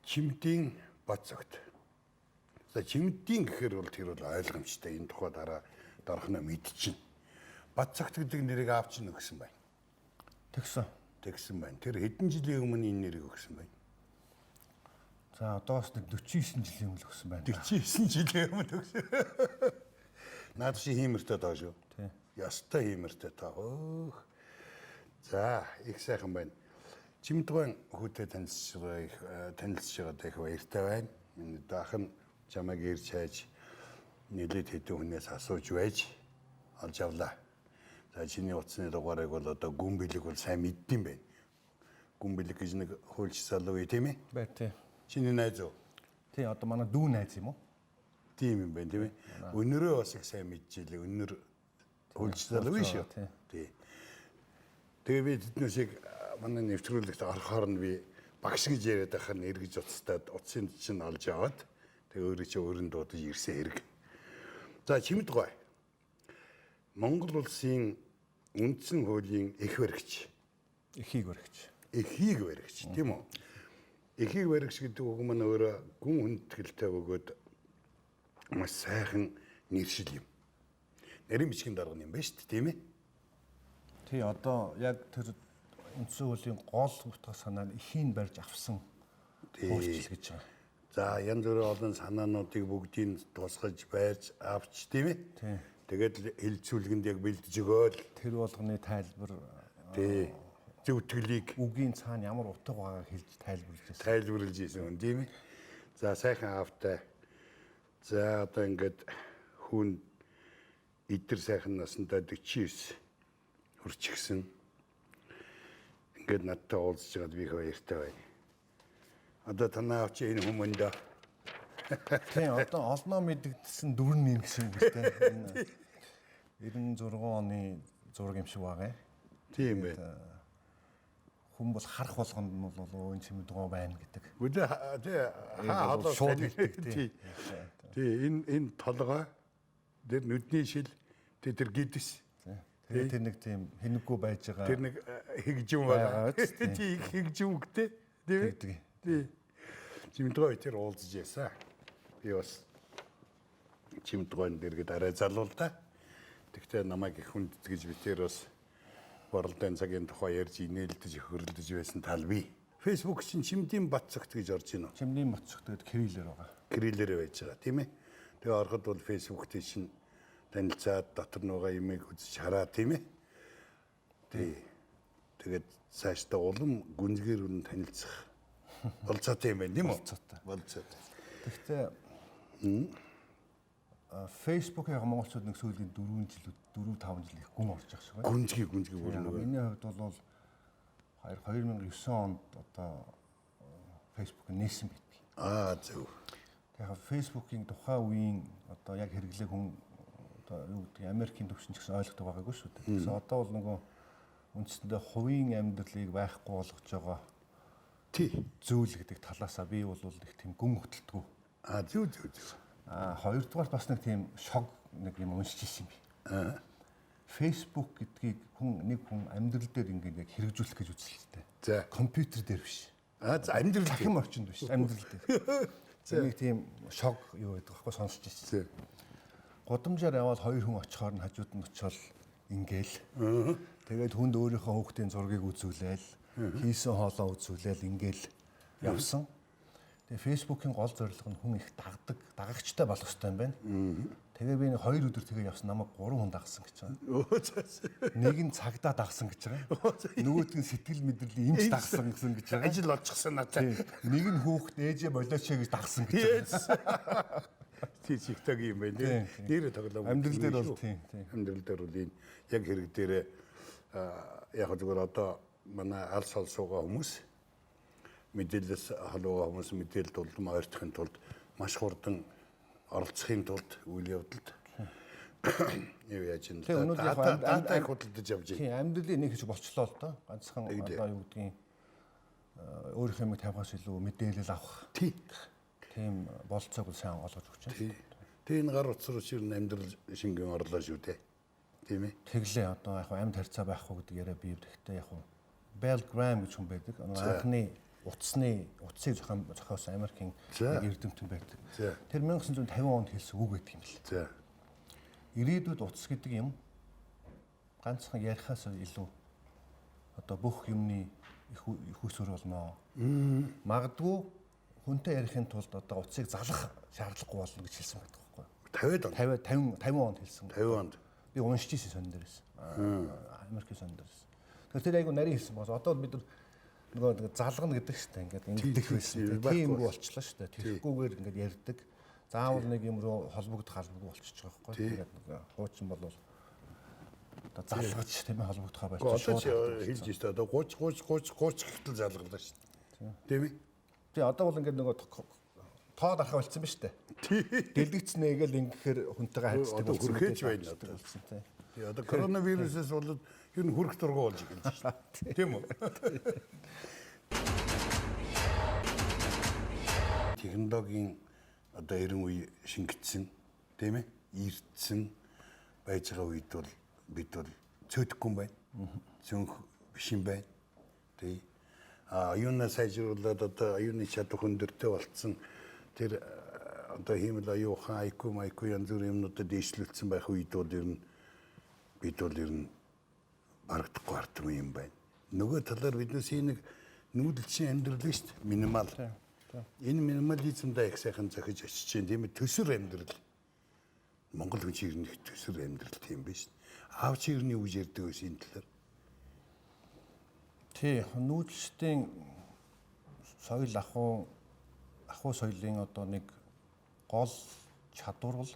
Чимдийн бац огт. За чимдийн гэхээр бол тэр бол ойлгомжтой. Энэ тухай дарахна мэдчихнэ. Бац огт гэдэг нэрийг аавч нь өгсөн байна. Тэгсэн байна. Тэр хэдэн жилийн өмнө энэ нэрийг өгсөн байна. За одоос нэг 49 жилийн өмнө өгсөн байна. 49 жилийн өмнө өгсөн. Наад чи хиймэртэй таа шүү. Тий. Ястай хиймэртэй таа. За их сайхан байна. Чимдгэн хүүтэй танилцж байгаад их баяртай байна. Миний даах нь чамайг ирж хайж нэлээд хэдэн хүнээс асууж байж олж авлаа. За чиний утасны дугаарыг бол одоо гүн бэлэг бол сайн мэддэм байна. Гүн бэлэг гэж нэг хуульч залуу тийм ээ? Бай тий. Чиний найз уу? Тий, одоо манай дүү найз юм уу? Тийм юм байна тийм ээ. Өнөрөө бас их сайн мэдчихлээ. Өнөр хуульч залуу шүү. Тий. Тэгээ би тэднээсийг манай нэвтрүүлэгт орохоор нь би багш гэж яриад байхад нь эргэж уцтаад утсын чинь олж аваад тэгээ өөрөө чи өөрөнд дуудаж ирсэн хэрэг. За Чимдгой. Монгол улсын үндсэн хуулийн их баригч. Эхийг баригч. Эхийг баригч тийм үү? Эхийг баригч гэдэг үг маань өөрөө гүн хүндэтгэлтэй бөгөөд маш сайхан нэршил юм. Нарийн бичгийн дарга юм байна шүү дээ, тийм ээ? Тий, одоо яг тэр үндсэн хуулийн гол утга санаа нь эхийн барьж авсан хуульчил гэж байгаа. За янз бүрийн олон санаануудыг бүгдийг тусгаж байрж авч тийм ээ? Тий. Тэгээд хэлцүүлгэнд яг бэлдэж өгөөл. Тэр болгоны тайлбар Тий. Зөвтгэлийг үгийн цаана ямар утга байгааг хэлж тайлбарлаж байсан. тайлбарлаж ийсэн юм тийм ээ? За сайхан аавтай. За одоо ингээд хүн идэр сайхан насндаа 49 хүрчихсэн. Ингээд надтай уулзж байгаад би их баяртай байна. Одоо танаа авч энэ хүмүүнд Тий, одоо олноо мэдэгдсэн дүр нэм гэсэн үг үстэй. 96 оны зураг юм шиг байгаа. тийм байна. Хүн бол харах болгонд нь бол энэ Чимдгой байна гэдэг. Үгүй тий хаалаа шууд хэлдэг тий энэ толгой дээр нүдний шил тэр гидс. Тэгээд тэр нэг тийм хэнэггүй байж байгаа. Тэр нэг хэгжим байгаа. Тий хэгжимгтэй тийм ээ. Тий. Чимдгой тэр уулзж ясаа. Би бас Чимдгойн дэргэд арай залуу л да. Тэгтээ намайг их хүндэтгэж би тэр бас борлолтын цагийн тухай ярьж инээлдэж хөрөлдөж байсан тал би. Facebook чинь Чимдийн Бацогт гэж орж ийн үү? Чимдийн Бацогт гэдэг кириллээр байгаа. Кириллээр байж байгаа тийм ээ. Тэгээ ороход бол Facebook чинь танилцаад дотор нугаа имийг үзэж хараа тийм ээ. Тий. Тэгээд цаашдаа улам гүнзгийр үн танилцах болцоотой юм байна тийм үү? Болцоотой. Тэгэхдээ Facebook-ийг монголчууд нэг сүүлийн 4-5 жил их гүн орж байгаа шиг байна. Гүнзгий бүр нөгөө. Миний хувьд бол 2009 онд одоо Facebook нээсэн байдаг. Зөв. Тэгэхээр Facebook-ийн тухайн үеийн одоо яг хэрэглээ хүн одоо юу гэдэг Америкийн төвшин ч гэсэн ойлгодог байгаагүй шүү дээ. Тэгээс одоо бол нөгөө үндсэндээ хувийн амьдралыг байхгүй болгож байгаа зүйл гэдэг талаасаа би бол нэг тийм гүн хөтэлдэггүй. Зөв. Хоёрдугаар бас нэг тийм шог нэг юм уншиж ирсэн би. Facebook гэдгийг нэг хүн амьдрал дээр ингээд яг хэрэгжүүлэх гэж үзэлтэй. За. Компьютер дээр биш. Амьдрал дахин орчинд биш. Амьдрал дээр. Нэг тийм шог юу гэдэг байхгүй сонсч ирсэн. Гудамжаар яваад хоёр хүн очихоор нь хажууд нь очивол ингээл. Тэгээд хүнд өөрийнхөө хүүхдийн зургийг үзүүлээл, хийсэн хоолоо үзүүлээл ингээл явсан. Тэгээ Facebook-ийн гол зорилго нь хүн их дагагчтай болох хэрэгтэй юм байна. Тэгээ би 2 өдөр тэгээ явсан намайг 3 хүн дагсан гэж байгаа. Нэг нь цагдаа дагсан гэж байгаа. Нөгөөд нь сэтгэл мэдрэлийн эмч дагсан гэж байгаа. Ажил олчихсан надад. Нэг нь хүүхд ээжээ болооч гэж дагсан гэж байгаа. Тий чигтаг юм байна. Нэрээ тоглоом. Амьдрал дээр бол тийм. Амьдрал дээр бол энэ яг хэрэг дээрээ яг зүгээр одоо манай алс хол суугаа хүмүүс мэдээлэлс халуугаа хүмүүс мэдээлэлд улам ойртохын тулд маш хурдан оролцохын тулд үйл явдалд юу яаж юм дата худалдаж явж байна. Тийм амьдралын нэг хэсэг болчлоо л доо. Ганцхан одоо юу гэдгийг өөрийнхөө юмыг тавихаас илүү мэдээлэл авах. Тийм болцоог л сайн олгож өгч байна. Тэгээ энэ гар утас руу ширнэ амьдрал шингэн орлоо шүү дээ. Тийм ээ. Тэглээ одоо яг амьд харьцаа байхгүй гэдэг яриа бий. Тэгэхдээ яг Bell Graham гэж хүн байдаг. Анхны утсыг зохиосон Америкийн эрдэмтэн байдаг. Тэр 1950 онд хэлсэн үг гэдэг юм л. За. Ирээдүйд утас гэдэг юм ганцхан ярихаас илүү одоо бүх юмны их усүр болно. Магадгүй хүнтэй ярихын тулд одоо утсыг залах шаардлагагүй болно гэж хэлсэн байдаг байхгүй юу? 50 онд хэлсэн. 50 онд. Би уншиж ирсэн сонин дээрээс. Америкийн сонин дээрээс. Тэр айгу нарийн хэлсэн бас одоо бид нөгөө залгана гэдэг штэ ингээд ингэдэх байсан. Тийм рүү болчлаа штэ. Тэрхгүйгээр ингээд ярьдаг. Заавал нэг юм руу холбогдох болчихж байгаа байхгүй. Тэгээд нэг хуучин бол одоо залгаж тийм ээ холбогдохоо байж шууд хэлж штэ. Одоо 30 гэтэл залгалаа штэ. Тийм ээ. Тий одоо бол ингээд нөгөө тоо дарахаа болцсон ба штэ. Дэлгэцнээ гэл ингэхээр хүнтэйгээ харьцдаг болсон. Хүрхэж байна одоо. Тий одоо коронавирусээс болоод ер нь хүрх дургу болж байгаа юм шүү. Тийм үү? Технологийн одоо 90 үе шингэсэн, тийм ээ? Ирдсэн байж байгаа үед бол бид бол цөөдөхгүй юм байна. Цөөнх биш юм байна. Тий. Аюунаа сайжруулад одоо аюуны чадвар өндөртэй болцсон тэр одоо хиймэл аюухан IQ янз бүрийн юмнуудад дэвшлүүлсэн байх үед бол ер нь бид бол ер нь барагдахгүй ардгүй юм байна. Нөгөө талаар биднээс нэг нүүдэлчин амьдрал шүү дээ. Минимал. Энэ минимализмдаа их сайхан зохиж очиж чинь тийм ээ төсөр амьдрал. Монгол хүн чинь нэг төсөр амьдрал тийм биш. Аав чи ерний үж ярьдаг байсан энэ талаар. Тий, нүүдэлчдийн соёл ахуй соёлын одоо нэг гол чадвар бол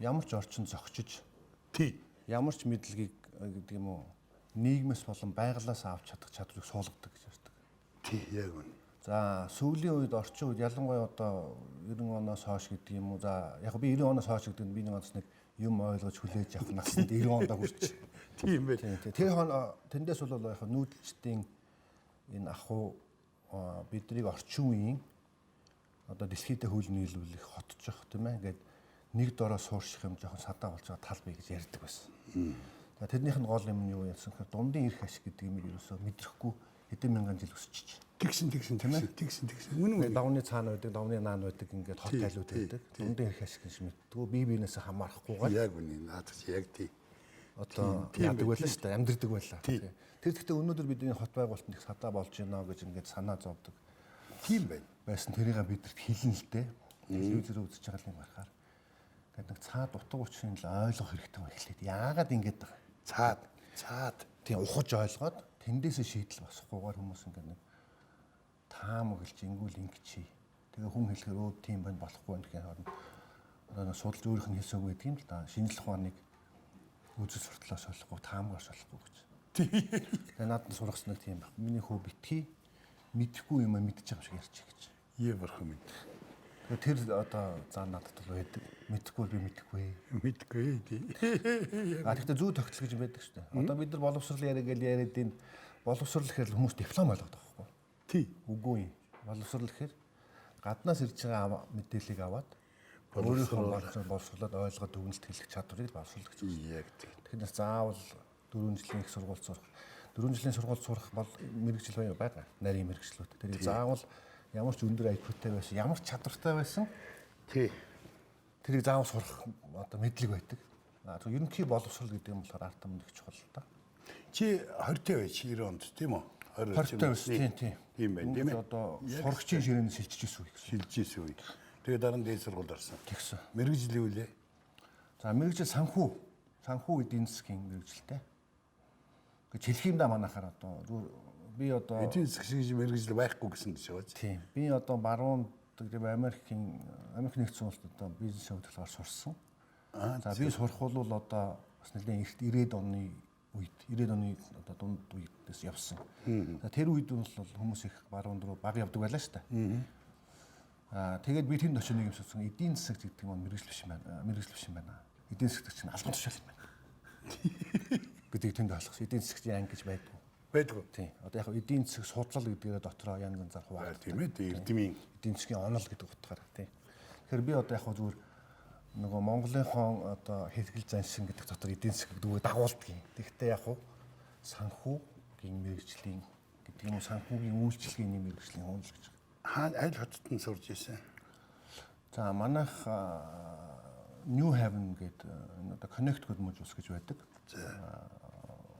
ямар ч орчин зохицож тий ямар ч мэдлэгийг гэдэг юм уу нийгмээс болон байгалаас авч чадах чадварыг суулгадаг гэж ярьдаг. Тий яг үнэ. За сүүлийн үед орчин үед ялангуяа одоо 90 оноос хойш гэдэг юм уу за яг би 90 оноос хойш гэдэг нь би нэг онц нэг юм ойлгож хүлээж авах насанд 90 ондоо хүрч. Тийм байх. Тэр тэндээс бол яг нүүдэлчдийн энэ ахуй бидний орчин үеийн одоо дэлхийдээ хөл нийлүүлэх хотчих тийм ээ ингээд нэг дороо суурших юм жоохон садаа болж байгаа тал бий гэж ярьдаг байсан. За тэрнийх нь гол юм нь юу яасан гэхээр дундын эрх ашиг гэдэг юм ерөөсөө мэдрэхгүй хэдэн мянган жил өсчихж. Тэгсэн. Үнэн. Давны цаана байдаг, давны наан байдаг ингээд хот тайлууд байдаг. Дундын эрх ашиг гэж мэдтгүү бие биенээсээ хамаарахгүйгээр. Яг үнэн. Наад чи яг тий. Одоо яадаг байлаа шүү дээ. Амьдэрдэг байлаа. Тэр гэхдээ өнөөдөр бидний хот байгуулалтанд их садаа болж байна гэж ингээд санаа зовдөг. Тийм байна. Байсан тэрийг бидэрт хэлнэ л дээ. Телевизээр үзэж байгаа юм байхаар. Ингээд нэг цаад утга учирыг л ойлгох хэрэгтэй байна эхлээд. Яагаад ингэж байгаа? Цаад. Тийм ухаж ойлгоод тэндээсээ шийдэл босохгүйгээр хүмүүс ингээд нэг таамаглаж ингүүл ингэчи. Тэгээ хүн хэлэхээр өө тийм байна болохгүй байна гэхээр одоо судалж өөрийнх нь хэлсээг гэдэг юм л да. Шинжлэх ухааныг үзэл сурталаас ойлгохгүй таамгаар солихгүй гэж. Тэгээ надад сургасан нэг тийм баг. Миний хүү битгий мэдхгүй юм мэдчих юм шиг ярьчих гэж. Барах юм. Тэр одоо заа надад бол байдаг. Мэдхгүй би мэдхгүй. Мэдгүй тий. Гэхдээ зүү тогтол гэж байдаг шүү дээ. Одоо бид нар боловсрал яриаг яриад энэ боловсрал гэхээр хүмүүс диплом ойлгоод байгаа байхгүй. Тий. Үгүй юм. Боловсрал гэхээр гаднаас ирж байгаа мэдээллийг аваад өөрийнхөө боловсруулад ойлгоод дүгнэлт хэлэх чадварыг боловсрал гэж байна. Яг тий. Тэгэхээр заавал 4 жилийн их сургууль сурах. 4 жилийн сургууль сурах бол мэргэжил байгаа. Нарийн мэргэжлүүд. Тэр заавал ямар ч өндөр IQ-тэй байсан, ямар ч чадвартай байсан. Тий. Тэрийг заавал сурах одоо мэдлэг байдаг. Ерөнхий боловсрал гэдэг юм болохоор ард түмэн их чухал л да. Чи 20-тэй байж 90 онд тийм үү? 20-тэй байсан тийм. Тийм байна тийм ээ. Одоо сурагчийн ширээнд шилжижсэн үе. Шилжижсэн үе. Тэгээ дараа нь дээд сургуульд орсон. Тэгсэн. Мэргэжил юу лээ? За мэргэжил санхүү эдийн засгийн мэргэжилтэй. Гэж хэлэх юм да манайхаар одоо би одоо эдийн засгийн шиг мэргэжил байхгүй гэсэн гэж байна. Тийм. Би одоо баруун Америк нэгдсэн улсад одоо бизнес хөдөлгөөр сурсан. За би сурах бол одоо бас нэлээд 90-ад оны үед 90-ад оны одоо дунд үедээс явсан. За тэр үед бол хүмүүс их баруун руу баг явдаг байлаа шүү дээ. Тэгээд би тэнд очиж нэг юм сонссон. Эдийн засаг гэдэг нь мэргэжил биш юм байна. Мэргэжил биш юм байна. Эдийн засаг чинь албан тушаал юм байна. Гэдэг тэнд ойлгосон. Эдийн засгийн анги гэж байдгүй. Байдгүй. Тийм. Одоо яг эдийн засаг судлал гэдгээр дотроо янз янзаар хуваалт. Тийм ээ. Эрдэмийн эдийн засгийн онол гэдэг утгаараа тийм. Тэгэхээр би одоо яг зүгээр нөгөө Монголынхон одоо хэрэгэл заншин гэдэг дотор эдийн засаг гэдэг үгийг дагуулдаг юм. Тэгэхдээ яг санхүүгийн мэргэжлийн гэдэг юм уу санхүүгийн үйлчлэгээний мэргэжлийн хууч гэж. Аль хотод нь сурж ирсэн? За манайх New Haven гэдэг одоо Connecticut мужус гэж байдаг.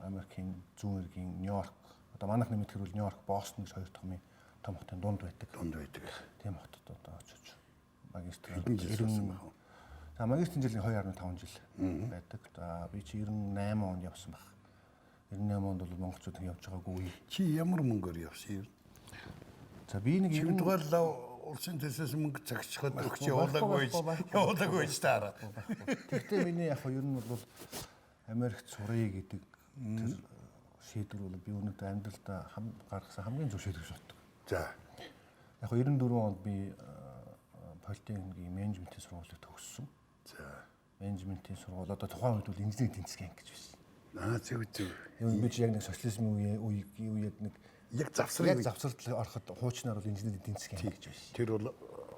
Америкийн зүүн эргийн Нью-Йорк, одоо манайх нэмэт хэрвэл Нью-Йорк, Бостон гэж хоёр дахь том хотын дунд байдаг. Тийм хотод одоо очиж магистр. За магистрийн жилийн 2.5 жил байдаг. За би чи 98 онд явсан баг. 98 онд бол монголчууд явж байгаагүй үе. Чи ямар мөнгөөр явсан юм? За би нэг 90 дугаар улсын төсөөс мөнгө цагчхад өгч явуулаагүй ч таараа. Тэгтээ миний яг ер нь бол Америкт сурыг гэдэг тэр шийдвэр бол би өнөөдөр амьдралдаа гаргасан хамгийн зөв шийдвэр гэж боддог. За. Яг 94 онд би политехникийн менежментийн сургуулийг төгссөн. За. Менежментийн сургууль одоо тухайн үед бол инженерийн тэнцвэрийн анги гэж байсан. Зөв. Би ч яг нэг социализмын үеийг нэг яг завсарлт ороход хуучнаар бол инженерийн тэнцвэрийн анги гэж байсан. Тэр бол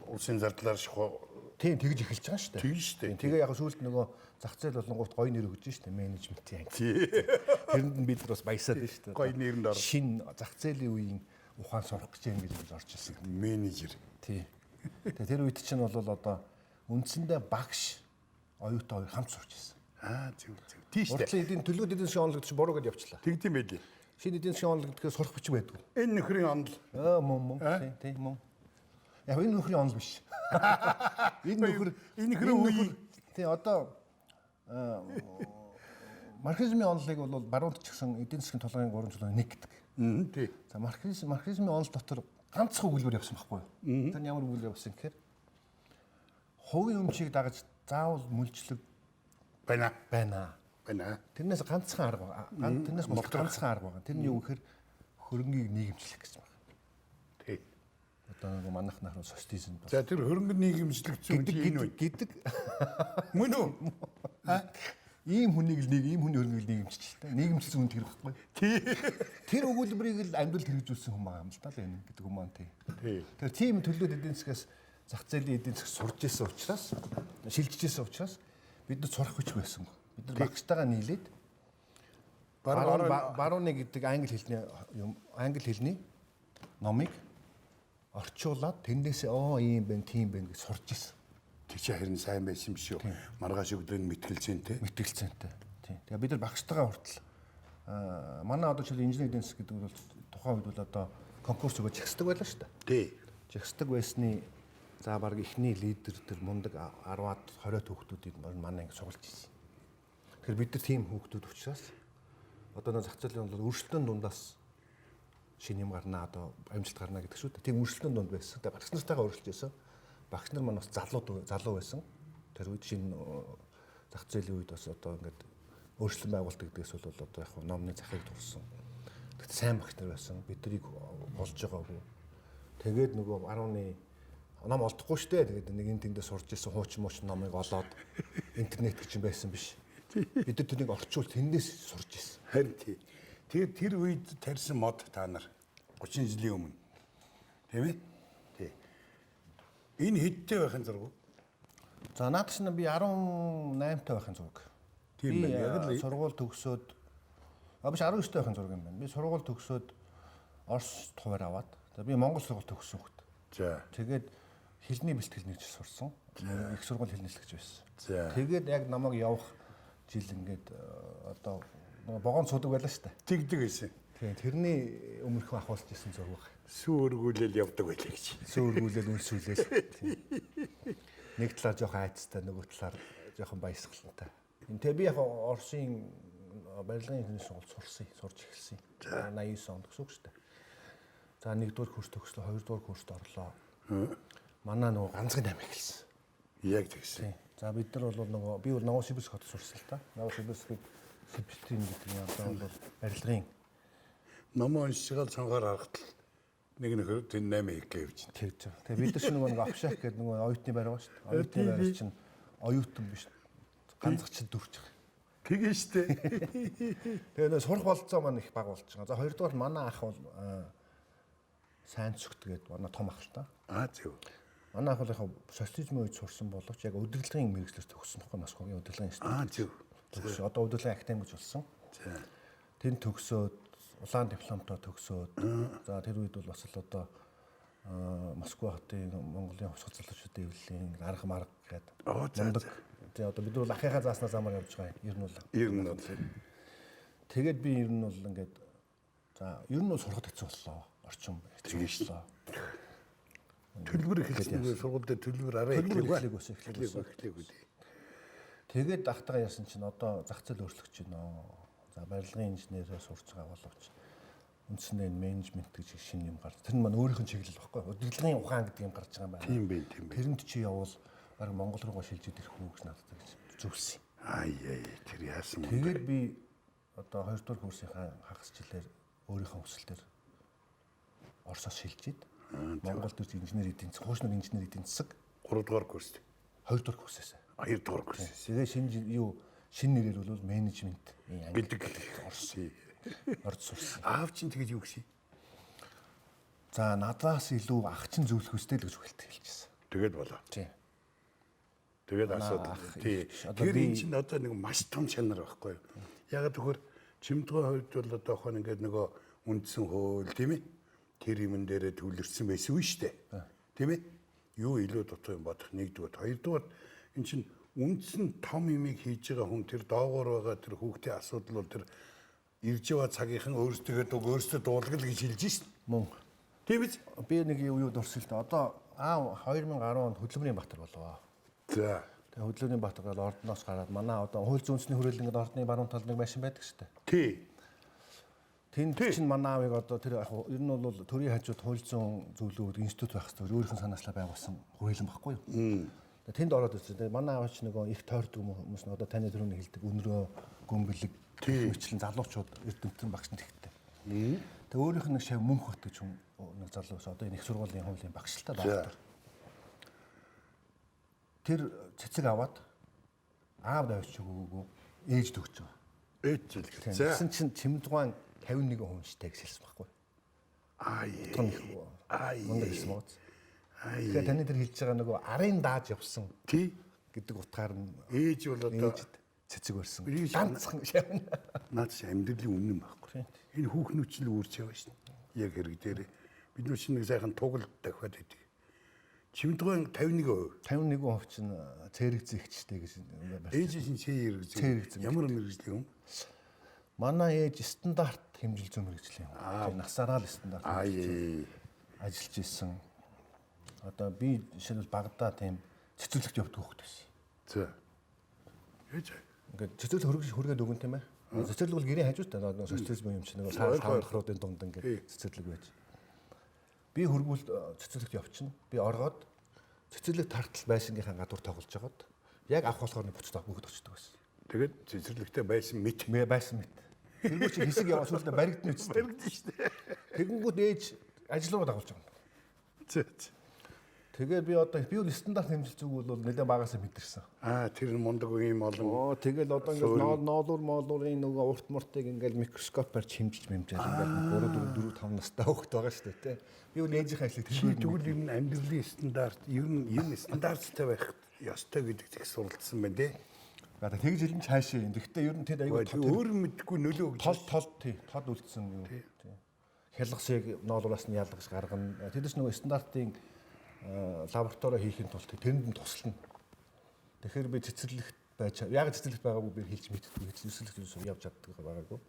улсын зардлаар шахуу. Тийм тэгж эхэлж байгаа шүү дээ. Тийм шүү дээ. Тэгээ яг сүүлд нөгөө зах зээл болонгууд гоё нэр өгч шүү дээ менежментийн анги. Тэрэнд нь бид нар бас баясаад байна шүү дээ. Гоё нэрэнд орсон. Шинэ зах зээлийн үеийн ухаан сурах гэж юм гэж орж ирсэн. Менежер. Тий. Тэгээ тэр үед чинь бол одоо үндсэндээ багш оюутан хоёр хамт сурч ирсэн. Зөв. Тийш дээ. Уртлын эдийн төлөвлөлт эдийн засгийн онолгод чи буруу гэж явчлаа. Тэгдэм байлээ. Шинэ эдийн засгийн онолгодгоо сурах хүч байдгүй. Энэ нөхрийн онол. Мөн. Тийм мөн. Яг энэ нөхрийн онол биш. Энэ нөхөр үе. Тий одоо марксизмын онолыг бол баруунд ч гэсэн эдийн засгийн толгойн 3 чулууны нэг гэдэг. Тий. За марксизмын онол дотор ганцхан өгүүлбэр явсан байхгүй юу? Тэр ямар өгүүлбэр явсан гэхээр хувийн өмчийг дагаж заавал мүлжлэг байна. Тэрнээс ганцхан арга байна. Тэрнээс ганцхан арга байна. Тэр нь юу гэхээр хөрөнгийг нийгэмчлэх гэсэн байна. Тий. Одоо нэг манайхнаар социализм. За тэр хөрөнгө нийгэмчлэх зүйл гэдэг мөн үү? Ийм хүнийг л ийм хүний хөрөнгөийг нийгэмчилж та. Нийгэмчилсэн хүн тэр байхгүй. Тий. Тэр өгүүлбэрийг л амьдралд хэрэгжүүлсэн хүн байгаа юм л да л энэ гэдэг юм аа тий. Тэр тийм төлөвлөлт эдийн засгаас зах зээлийн эдийн засаг сурж ирсэн учраас шилжиж ирсэн учраас бид нар сурах хүч байсан. Бид нар багштайгаа нийлээд барууны гэдэг англи хэлний номыг орчуулад тэрнээсээ ийм байна, тийм байна гэж сурж ирсэн. Тэг чи харин сайн байсан биш үү? Маргааш өглөө нь мэтгэлцэнтэй. Тийм. Тэгээ бид нар багштайгаа хүртэл манай одоо жишээл инженерийн эдийн засаг гэдэг нь бол тухайн үед бол одоо конкурс өгөөж жагсдаг байлаа шүү дээ. Тий. Жагсдаг байсны за баг ихний лидер тэр мундаг 10-аад 20 хүүхдүүдийг манай ингэ сугалж ирсэн. Тэгэхээр бид нар тийм хүүхдүүд учраас одоо нэг зах зээлийн бол өрсөлдөөн дундаас шинэ юм гарнаа одоо амжилт гарнаа гэдэг шүү дээ. Тийм өрсөлдөөн дунд байсан. Тэгээ багш нартайгаа өрсөлдөж байсан. Багш нар маань бас залуу байсан. Тэр үед шинэ зах зээлийн үед бас одоо ингээд өөрчлөлт байгуулалт гэдгээс бол одоо яг номны захыг турсан. Тэгт сайн багш нар байсан. Биднийг болж байгаагүй. Тэгээд нөгөө 10-ны ном олдохгүй штэ. Тэгээд нэг энэ тэндээ сурж ирсэн хуучин муучин номыг олоод интернет гэж юм байсан биш. Бид нар тэрнийг орчуул тэндээс сурж ирсэн. Харин тий. Тэгээд тэр үед тарьсан мод та нар 30 жилийн өмнө. Тийм ээ? Тий. Энэ хэдтэй байхын зураг? За наад чинь би 18-тай байхын зураг. Тийм байна. Яг л сургууль төгсөөд биш 19-тай байхын зураг юм байна. Би сургууль төгсөөд Орос хуваар аваад. Би Монгол сургууль төгссөн хөхт. За. Тэгээд хэлний бэлтгэл нэг жил сурсан. Их сургууль хэлний хэлнэслэгч байсан. За. Тэгээд яг намайг явах жил ингээд одоо богоон цудаг байлаа шүү дээ. Тэгдэг байсан. Тийм тэрний өмнөхөн ахуулж ирсэн зураг. Сүүргүүлэл явдаг байлаа гэж. Сүүргүүлэл үнсүүлэл. Нэг талаар жоохон айцтай, нөгөө талаар жоохон баясгалантай. Тэгээ би яг Оросын барилгын хэлний сургууль сурж эхэлсэн. 89 онд гэсэн үг шүү дээ. За 1-р курс төгслөө, 2-р курст орлоо. Манай нөгөө ганцхан амь эхэлсэн. Яг тэгсэн. За бид нар бол нөгөө би бол Новосибирск хотод сурсан л та. Новосибирскийг Сибстрин гэдэг нь одоо бол барилгын Номоо уншгаал цонхоор харахад нэг нөхөр тэн 8 их явж байна. тэгж байгаа. Тэгээ бид нар ч нөгөө авшаах гэдэг нөгөө оюутны байр байгаа шүү дээ. Оюутны байр чинь оюутан биш. Ганцхан дүрч байгаа. Тэгээ штэ. Тэгээ нөө сурах болцоо маань их бага болж байгаа. За хоёрдугаар манай ах бол сайн цогт гэдэг манай том ах л та. Зөв. Манай ах бол яг социализмын үед сурсан боловч яг удирдлагын мэргэжлэр төгссөн байхгүй нас хогийн удирдлагын институт. Зөв. Төгсөө одоо удирдлагын академи гэж болсон. За. Тэнд төгсөөд улаан дипломтой төгсөөд за тэр үед бол бас л одоо Москва хотын Монголын хувьсгал залуучуудын эвлэлийн арга марга гэдэг мундаг. Тэгээ одоо бид бол ахыхаа зааснаа замаар явж байгаа юм. Ер нь бол. Тэгээд би ер нь бол ингээд за ер нь бол сурахад хэцүү боллоо. Орчин хэцүү боллоо. Төлбөр эхэлсэн сургуульд төлбөр арай эхлэв. Тэгээд ахтайгаа яасан чинь одоо зах зээл өөрчлөгдөж байна. За барилгын инженерээр сурч байгаа боловч үндсэндээ менежмент гэж шинэ юм гарч. Тэр нь маань өөрийнх нь чиглэл баггүй. Удирдлагын ухаан гэдэг юм гарч байгаа юм байна. Тийм байх, тийм байх. Тэрэнд чи явал баг Монгол руугаа шилжиж ирэх үү гэж надад гэж зүгсэн. Тэр яасан юм. Тэгээд би одоо 2 дугаар курсынхаа хагас жилээр өөрийнхөө өсөлтөөр Оросоос шилжиж Монголд ирж инженер эдийн засаг, хуучны инженер эдийн засаг 3 дугаар курст. 2 дугаар курсээс. 2 дугаар курс. Тэгээ шинэ нэрээр бол менежмент гэдэг орж сурсан. Аав чинь тэгээд юу гэсэн? За надаас илүү ах чинь зөвлөх үстэй л гэж хэлчихсэн. Тэгээд болоо. Тий. Тэгээд асуудал. Тий. Тэр энэ чинь одоо нэг маш том чанар байхгүй юу? Яг тэгэхээр чимдгэн хувьд бол одоо хоо ингээд нөгөө үндсэн хөөл тийм ээ. Тэр юмн дээрээ төвлөрсөн байсан үү штэ. Тийм ээ. Юу илүү дутуу юм бодох нэгдүгээр, хоёрдугаар эн чинь үндсэн том юмыг хийж байгаа хүн тэр доогоор байгаа тэр хүүхдийн асуудал бол тэр ирж яваа цагийнхан өөрсдөө дуулгал гэж хэлж шин. Мөн. Тийм биз? Би нэг юу дурсан л да. Одоо 2010 онд хөдөлмөрийн баатар болов. За. Тэгээ хөдөлмөрийн баатар гал ордноос гараад манай одоо хууль зүйнсний хүрээлэнгэд ордны баруун талд нэг машин байдаг шүү дээ. Тий. Тэнд чинь манай аавыг одоо тэр яг ер нь бол төрийн хажууд хууль зүйн зөвлөгөөд институт байх хэрэгтэй өөрийнх нь санаачлаа байгуулсан хүрээлэн баггүй юу? Тэнд ороод ирсэн. Тэгээ манай аав ч нөгөө их тойрдог хүмүүс нь одоо таны түрүүний хэлдэг өнрөө гүмбэлэг мэтлэн залуучууд эрдэмтэн багш нар ихтэй. Тэгээ өөрийнх нь нэг шав мөнх хот гэж хүн нэг залуу ус одоо энэ их сургуулийн хуулийн багш л та баатар. Тэр цэцэг аваад аав давж өгөөгүй ээж төгч байгаа. Ээж жилг. За. Тэгсэн чинь Чимдугаан 51 хүн штэ гэж хэлсэн байхгүй. Мундаг хэлсэн мөн. Тэгэхээр таны тэр хэлж байгаа нөгөө арын дааж явсан гэдэг утгаар нь ээж бол одоо цэцэг барьсан. Ганцхан шавна. Наад чи амьдралын үнэн байхгүй. Энэ хүүхнүүд ч л үүрч яваа шин. Яг хэрэг дээр бид нар чинь нэг сайхан тугалд дахиад идэг. Чимдгэн 51%. 51% чинь цэрэг зэгчтэй гэж байна. Ээж чинь цэрэг зэг. Ямар мэрэгжил юм? Манай ээж стандарт хэмжил зүйн мэрэгжил юм. Насаараа л стандарт ажиллаж исэн. Одоо би жишээлбэл Багдад тийм цэцэрлэгт явдаг хүүхэд байсан. За. Ээж ингээд цэцэрлэг хүргээд өгөн тийм ээ. Цэцэрлэг бол гэрийн хажуутай нөгөө социализм юм чинь нөгөө саархруудын дунд ингээд цэцэрлэг байж. Би хөргүүл цэцэрлэгт явчихна. Би оргоод цэцэрлэг тартал байшингийнхаа гадуур тоглож байгаад яг авах болохоор буцаад бүгд очдөг байсан. Тэгээд цэцэрлэгтээ байсан мэт. Байсан мэт. Тэргүй чи хэсэг яваа сүлдө баригдна үст. Баригдна шүү дээ. Тэгэнгүүт ээж ажил руу дагуулж байгаа юм. Тэгээд би одоо би бол стандарт хэмжил зүг бол нэлээд багасаа мэдэрсэн. Тэр мундаг юм олон. Тэгэл одоо ингээд ноолуурын нөгөө урт муртыг ингээд микроскопоор хэмжиж мэмжээл ингээд 3 4 5 настай хөвгт байгаа шүү дээ, тий. Би бол ээжийнхээ ажлыг тэгвэл энэ амьдралын стандарт ер нь энэ стандарттай байх ёстой гэдэг их суралцсан байна, тий. Одоо тэгж хэлэн цаашаа юм. Гэхдээ ер нь тэд аягүй өөр мэдгүй нөлөө өгч тод үлдсэн юм. Тий. Хялгасыг ноолуураас нь ялгаж гаргана. Тэдэс нөгөө стандартын лаборатори хийхин тулд тэрэнд нь туслана. Тэгэхээр би цэцэрлэгт байж яг цэцэрлэгт байгаагүй би хэлж мэдтгүй. Цэцэрлэгт явж чаддаг байгаагүй.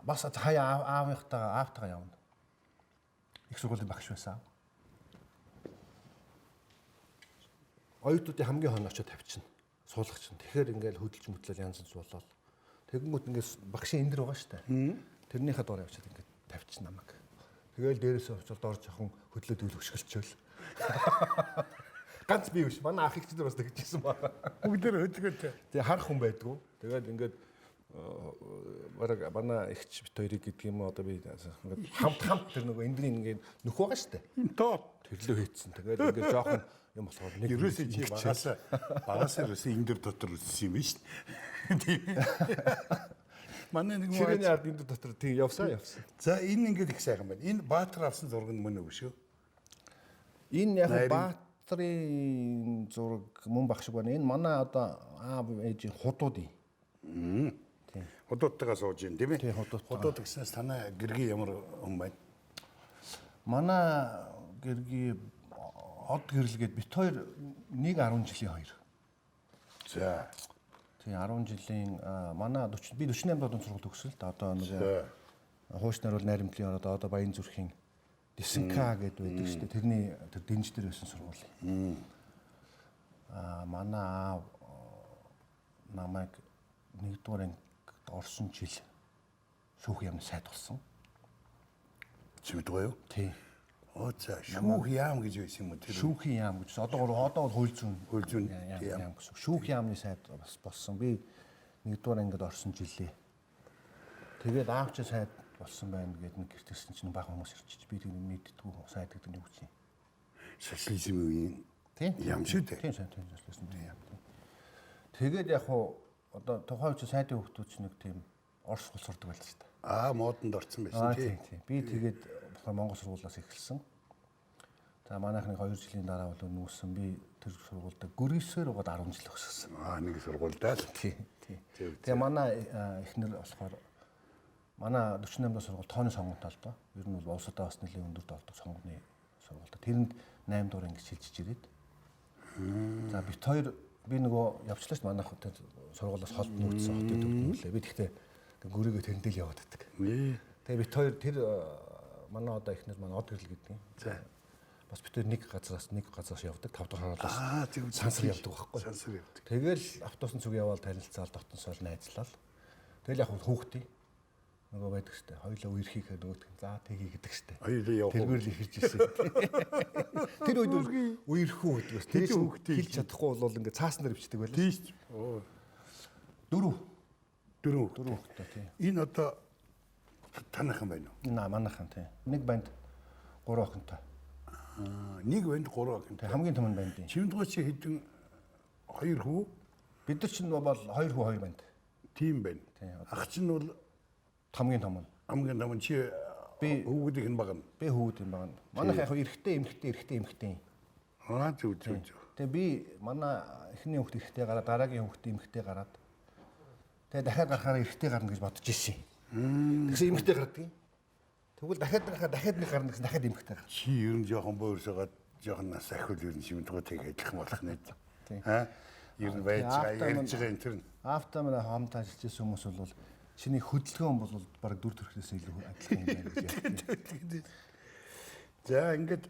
Бас хаяа аавтайгаа явна. Их сургуулийн багш байсан. Оюутнуудын хамгийн хойно очиод тавьчихна. Суулгачихна. Тэгэхээр ингээл хөдөлж мөтлөл янз янз болоод тэгэнгүүт ингээс багшийн энэ дэр байгаа шүү дээ. Тэрнийхээ доор явчихад ингээд тавьчихна намайг. Тэгэл дээрээс очиод доор жоохон хөдлөөд ил хөшгөлчөөл. Ганц би биш. Манай ах их ч бас тэгчихсэн ба. Бүгдээр хөдөлгөөтэй. Тэгээ харах хүн байдгүй. Тэгээд ингээд бараг манай ихч бит хоёрыг гэдэг юм одоо би ингээд хамт тэр нөгөө эндрийн ингээд нөх байгаа шүү дээ. Тоо тэрлөө хийцэн. Тэгээд ингээд жоохон юм болохоор нэг ерөөсөө чи багасаа ерөөсөө энэ дөр дотор үссэн юм биш. Манай нэг ширээний ард энэ дотор тийм явсан. За энэ ингээд их сайхан байна. Энэ Баатар авсан зураг нь мөн үү шүү? Энэ яг Баатарын зураг мөн багш шиг байна. Энэ манай одоо аав ээжийн худууд юм. Тийм. Худуудтайгаа сууж ийн тийм ээ. Тий, худуудтайгаа. Худууд гэснээс танай гэргийн ямар хүн байна? Манай гэргийн од гэрлгээд бит хоёр 1.10 жилийн хоёр. За. Тий 10 жилийн манай 40 би 48 доод сургууль төгсөл та одоо нөгөө хуучнаар бол найрамдлын ороод одоо Баян зүрхийн Дисэнка гэдэг байдаг шүү дээ. Тэрний тэр дэнж дээр байсан сургууль. Манай аав намайг 1-р ангид орсон жил шүүх яамны сайд болсон. Чимдгаа юу? Тий. Оо за шүүх яам гэж байсан юм уу тэр? Шүүхийн яам гэж одоо бол хууль зүйн яам гэсэн. Шүүх яамны сайд бас болсон. Би 1-р ангид орсон жилээ. Тэгээд аав ч сайд болсон байна гэдэг нэг гэртсэн чинь баг хүмүүс ирчих. Би тэр мэддэггүй сайд гэдэг нь юу гэж юм. Социализм үеийн Тийм. яам шүү дээ. Тийм социализм яам. Тэгээд яг хуу одоо тухайн үеийн сайдын хүмүүс ч нэг тийм орс хул сурдаг байлаа шүү дээ. Модонд орсон байсан Тийм. Би тэгээд Монгол сургуулиас эхэлсэн. За манайхны 2 жилийн дараа бол нүүсэн. Би тэр сургуульд гүрээсээр угаад 10 жил өссөн. Нэг сургуультай л. Тийм. Тэгээ манай эхнэр болохоор манай 48 дэх сургууль тооны сонгуультай л доо. Ер нь бол улсуудаа бас нэлээд өндөр давдаг сонгууны сургуультай. Тэрэнд 8 дугаар ангид шилжиж ирээд. За бит хоёр би нөгөө явчлаа ш манайх тэр сургуулиас холд нүүцсэн хотын төвд нүүлээ. Би тэгтээ гүрээгээ тэрэндээ л яваад байдаг. Тэгээ бит хоёр тэр манай одоо эхнэр манай од гэрэл гэдэг юм. За. Бас бит хоёр нэг газраас явдаг. 5 дахь хараалаас тийм сансар явдаг байхгүй. Сансар явдаг. Тэгэл автобусын зүг яваал танилцаал дотносоор найзлал. Тэгэл яг хүүхдээ нөгөө байдаг штэ. Хоёулаа үерхийхээ нөгөөдг. За тгий гэдэг штэ. Хоёулаа явах. Тэргээр л ихэрч ирсэн. Тэр үед үерхүү гэдэг бас. Тэр хүүхдээ хэлж чадахгүй бол ингээд цаасан дээр бичдэг байлаа. Тийм шүү. Дөрөв хүүхдээ тийм. Энэ одоо танайхан байна уу? Энэ манайхан тийм. Нэг банд 3 охинтой. Нэг банд 3 охин. Тийм хамгийн том нь банд. Чимдгоо чи хэдэн 2 хүү? Бид нар чинь бол 2 хүү 2 банд. Тийм байна. Ах чинь бол Хамгийн том нь. хамгийн том чи би хүүхдийг нь багна. Би хүүхэд юм байна. Манайх яг эрэгтэй эмэгтэй. Зүг. Тэгээ би манай эхний хүүхд эрэгтэй гараад дараагийн хүүхд эмэгтэй гараад тэгээ дахиад гарахаараа эрэгтэй гарна гэж бодож ирсэн. Тэгсэн эмэгтэй гардаг. Тэгвэл дахиад нэг гарна гэсэн дахиад эмэгтэй гарна. Чи ер нь жоохон боорсоогоод жоохон нас ахвал ер нь шимдгүүтэйг адилхан болох нэт. Ер нь байж байгаа ярьж байгаа энэ төр. Автаа манай хамт ажиллаж байсан хүмүүс бол чиний хөдөлгөөн бол баг 4 төрхнөөс илүү адилхан юм байна гэж ярьдаг. За ингээд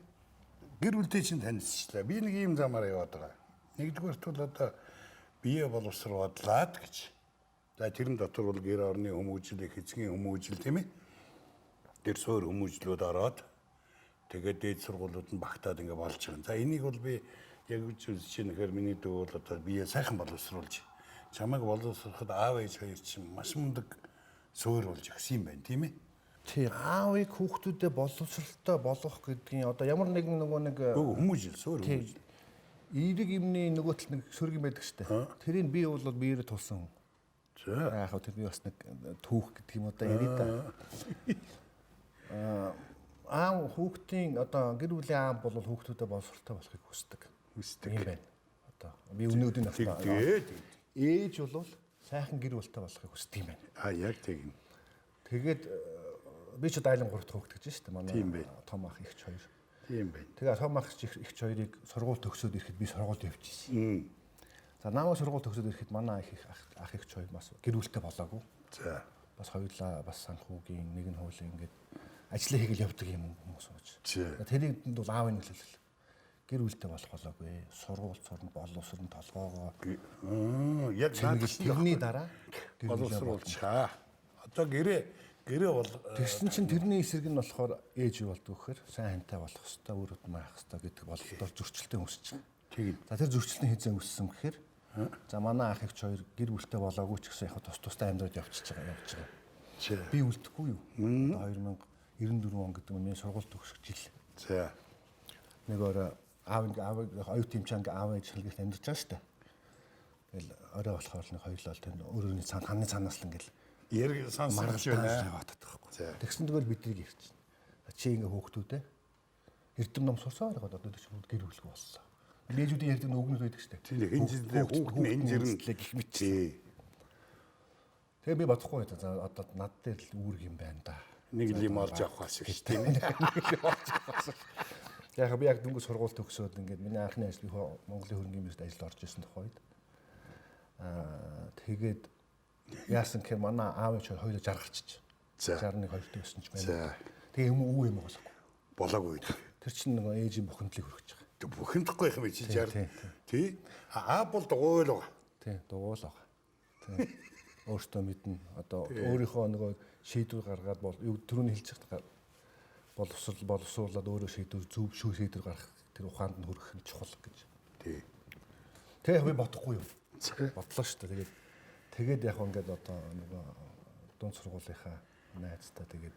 гэр бүлтэй чинь танилцчихлаа. Би нэг ийм замаар яваад байгаа. Нэгдүгээрт бол одоо бие боловсруулаад гэж. За тэрэн дотор бол гэр орны хүмүүжил, эцгийн хүмүүжил тийм ээ. Тэр суур хүмүүжлүүд ороод тэгээд дээд сургуулиуд нь багтаад ингээд болж байгаа. За энийг бол би яг үгүй чинь нэхэр миний дүү бол одоо бие сайхан боловсруулж чамайг боловсруулахад аав ээж хоёр чинь маш мундаг суур болж өгсөн юм байна тийм ээ. Тий, аавыг хүүхдүүдэд боловсралтай болгох гэдгийн одоо ямар нэгэн нөгөө нэг хүмүүжил суур хүмүүжил. Эерэг юмны нөгөө тал нэг сөрөг юм байдаг штэ. Тэрийг би бол биеэр тулсан. За. Яг хөө тэр би бас нэг түүх гэдэг юм одоо ярий та. Аав хүүхдийн одоо гэр бүлийн аав бол хүүхдүүдэд боловсралтай болохыг хүсдэг юм байна. Одоо би өнөөдөр тэгээд ээж бол сайхан гэр бүлтэй болохыг хүсдэг юм байна. Яг тийм. Тэгээд би ч дайлан 3 дахь хүүхэд гэж шүү дээ. Манай том ах ихч хоёр. Тийм байна. Тэгээ том ах ихч хоёрыг сургууль төгсөөд ирэхэд би сургуульд явчихсан. За намайг сургууль төгсөөд ирэхэд манай ах ихч хоёр бас гэр бүлтэй болоогүй. За. Бас хоёулаа бас санхүүгийн нэг нь хуулийн ингээд ажлаа хийгээл явдаг юм хүмүүс байж. Тэрийг бол аав нь хэлэл. Гэр бүлтэй болох болоогүй. Сургууль сурна, боловсрон толгоогоо. Яг тэрний дараа боловсруулчаа. Одоо гэрээ бол тэгсэн чинь тэрний эсрэг нь болохоор ээж юу болдгоо гэхээр сайн хантай болох хэвээр өөрөд маах хэвээр гэдэг бололтоор зөрчилтэй өсөж байгаа. Тийм. За тэр зөрчилтний хэзээ өссөн гэхээр за манай ах ихч хоёр гэр бүлтэй болоогүй ч гэсэн яг тустай амьдраад явж байгаа. Би үлдэхгүй юу? 2094 он гэдэг нь миний сургууль төгсөх жил. За. Нэг орой аав оюут имчанг аав ээж хэлгээд амьдарч байгаа шүү дээ. Тэгэл орой болохоор нэг хоёулаа тэр өөрөөний ханы цаанаас л ингээл яриг сансарч байна. Тэгсэн тэгэл бидний ярьж байна. Чи ингээ хөөхтүүдээ эрдэм ном сурсаар байгаа одоо ч гэр бүлгүй боллоо. Ээжүүдийн ярьдаг нөгнүүд байдаг шүү дээ. Тийм энэ жилдээ хүүхэд нь энэ жирэн гэх мэт. Тэгээ би бодохгүй байта. За одоо над дээр л үүрэг юм байна да. Нэг л юм олж авах бас гэж тийм ээ. Яг би яг дөнгөж сургууль төгсөөд ингээд миний анхны ажил би Монголын хөрөнгөний биржид ажиллаж орж исэн тухайд тэгээд яасан гэхээр манай аав ээж хоёулаа жаргалчих. 61 2 төсөн ч байна. Тэгээ юм уу юм болоогүй. Болоогүй. Тэр чинь нөгөө ээжийн бухимдлыг хөргөж байгаа. Тэг бухимдахгүй юм чи 60. Тий. бол дугуйл байгаа. Тий, дугуйл байгаа. Тий. Өөртөө мэднэ. Одоо өөрийнхөө нөгөө шийдвэр гаргаад бол түрүүний хэлж байгаа боловсруулаад өөрөө шийдвэр зөв шийдвэр гаргах тэр ухаанд нь хүрэх нь чухал гэж. Тий. Тэгээ би бодохгүй юу. Бодлоо шүү дээ. Тэгээд яг ингээд одоо нөгөө дунд сургуулийнхаа найзтай тэгээд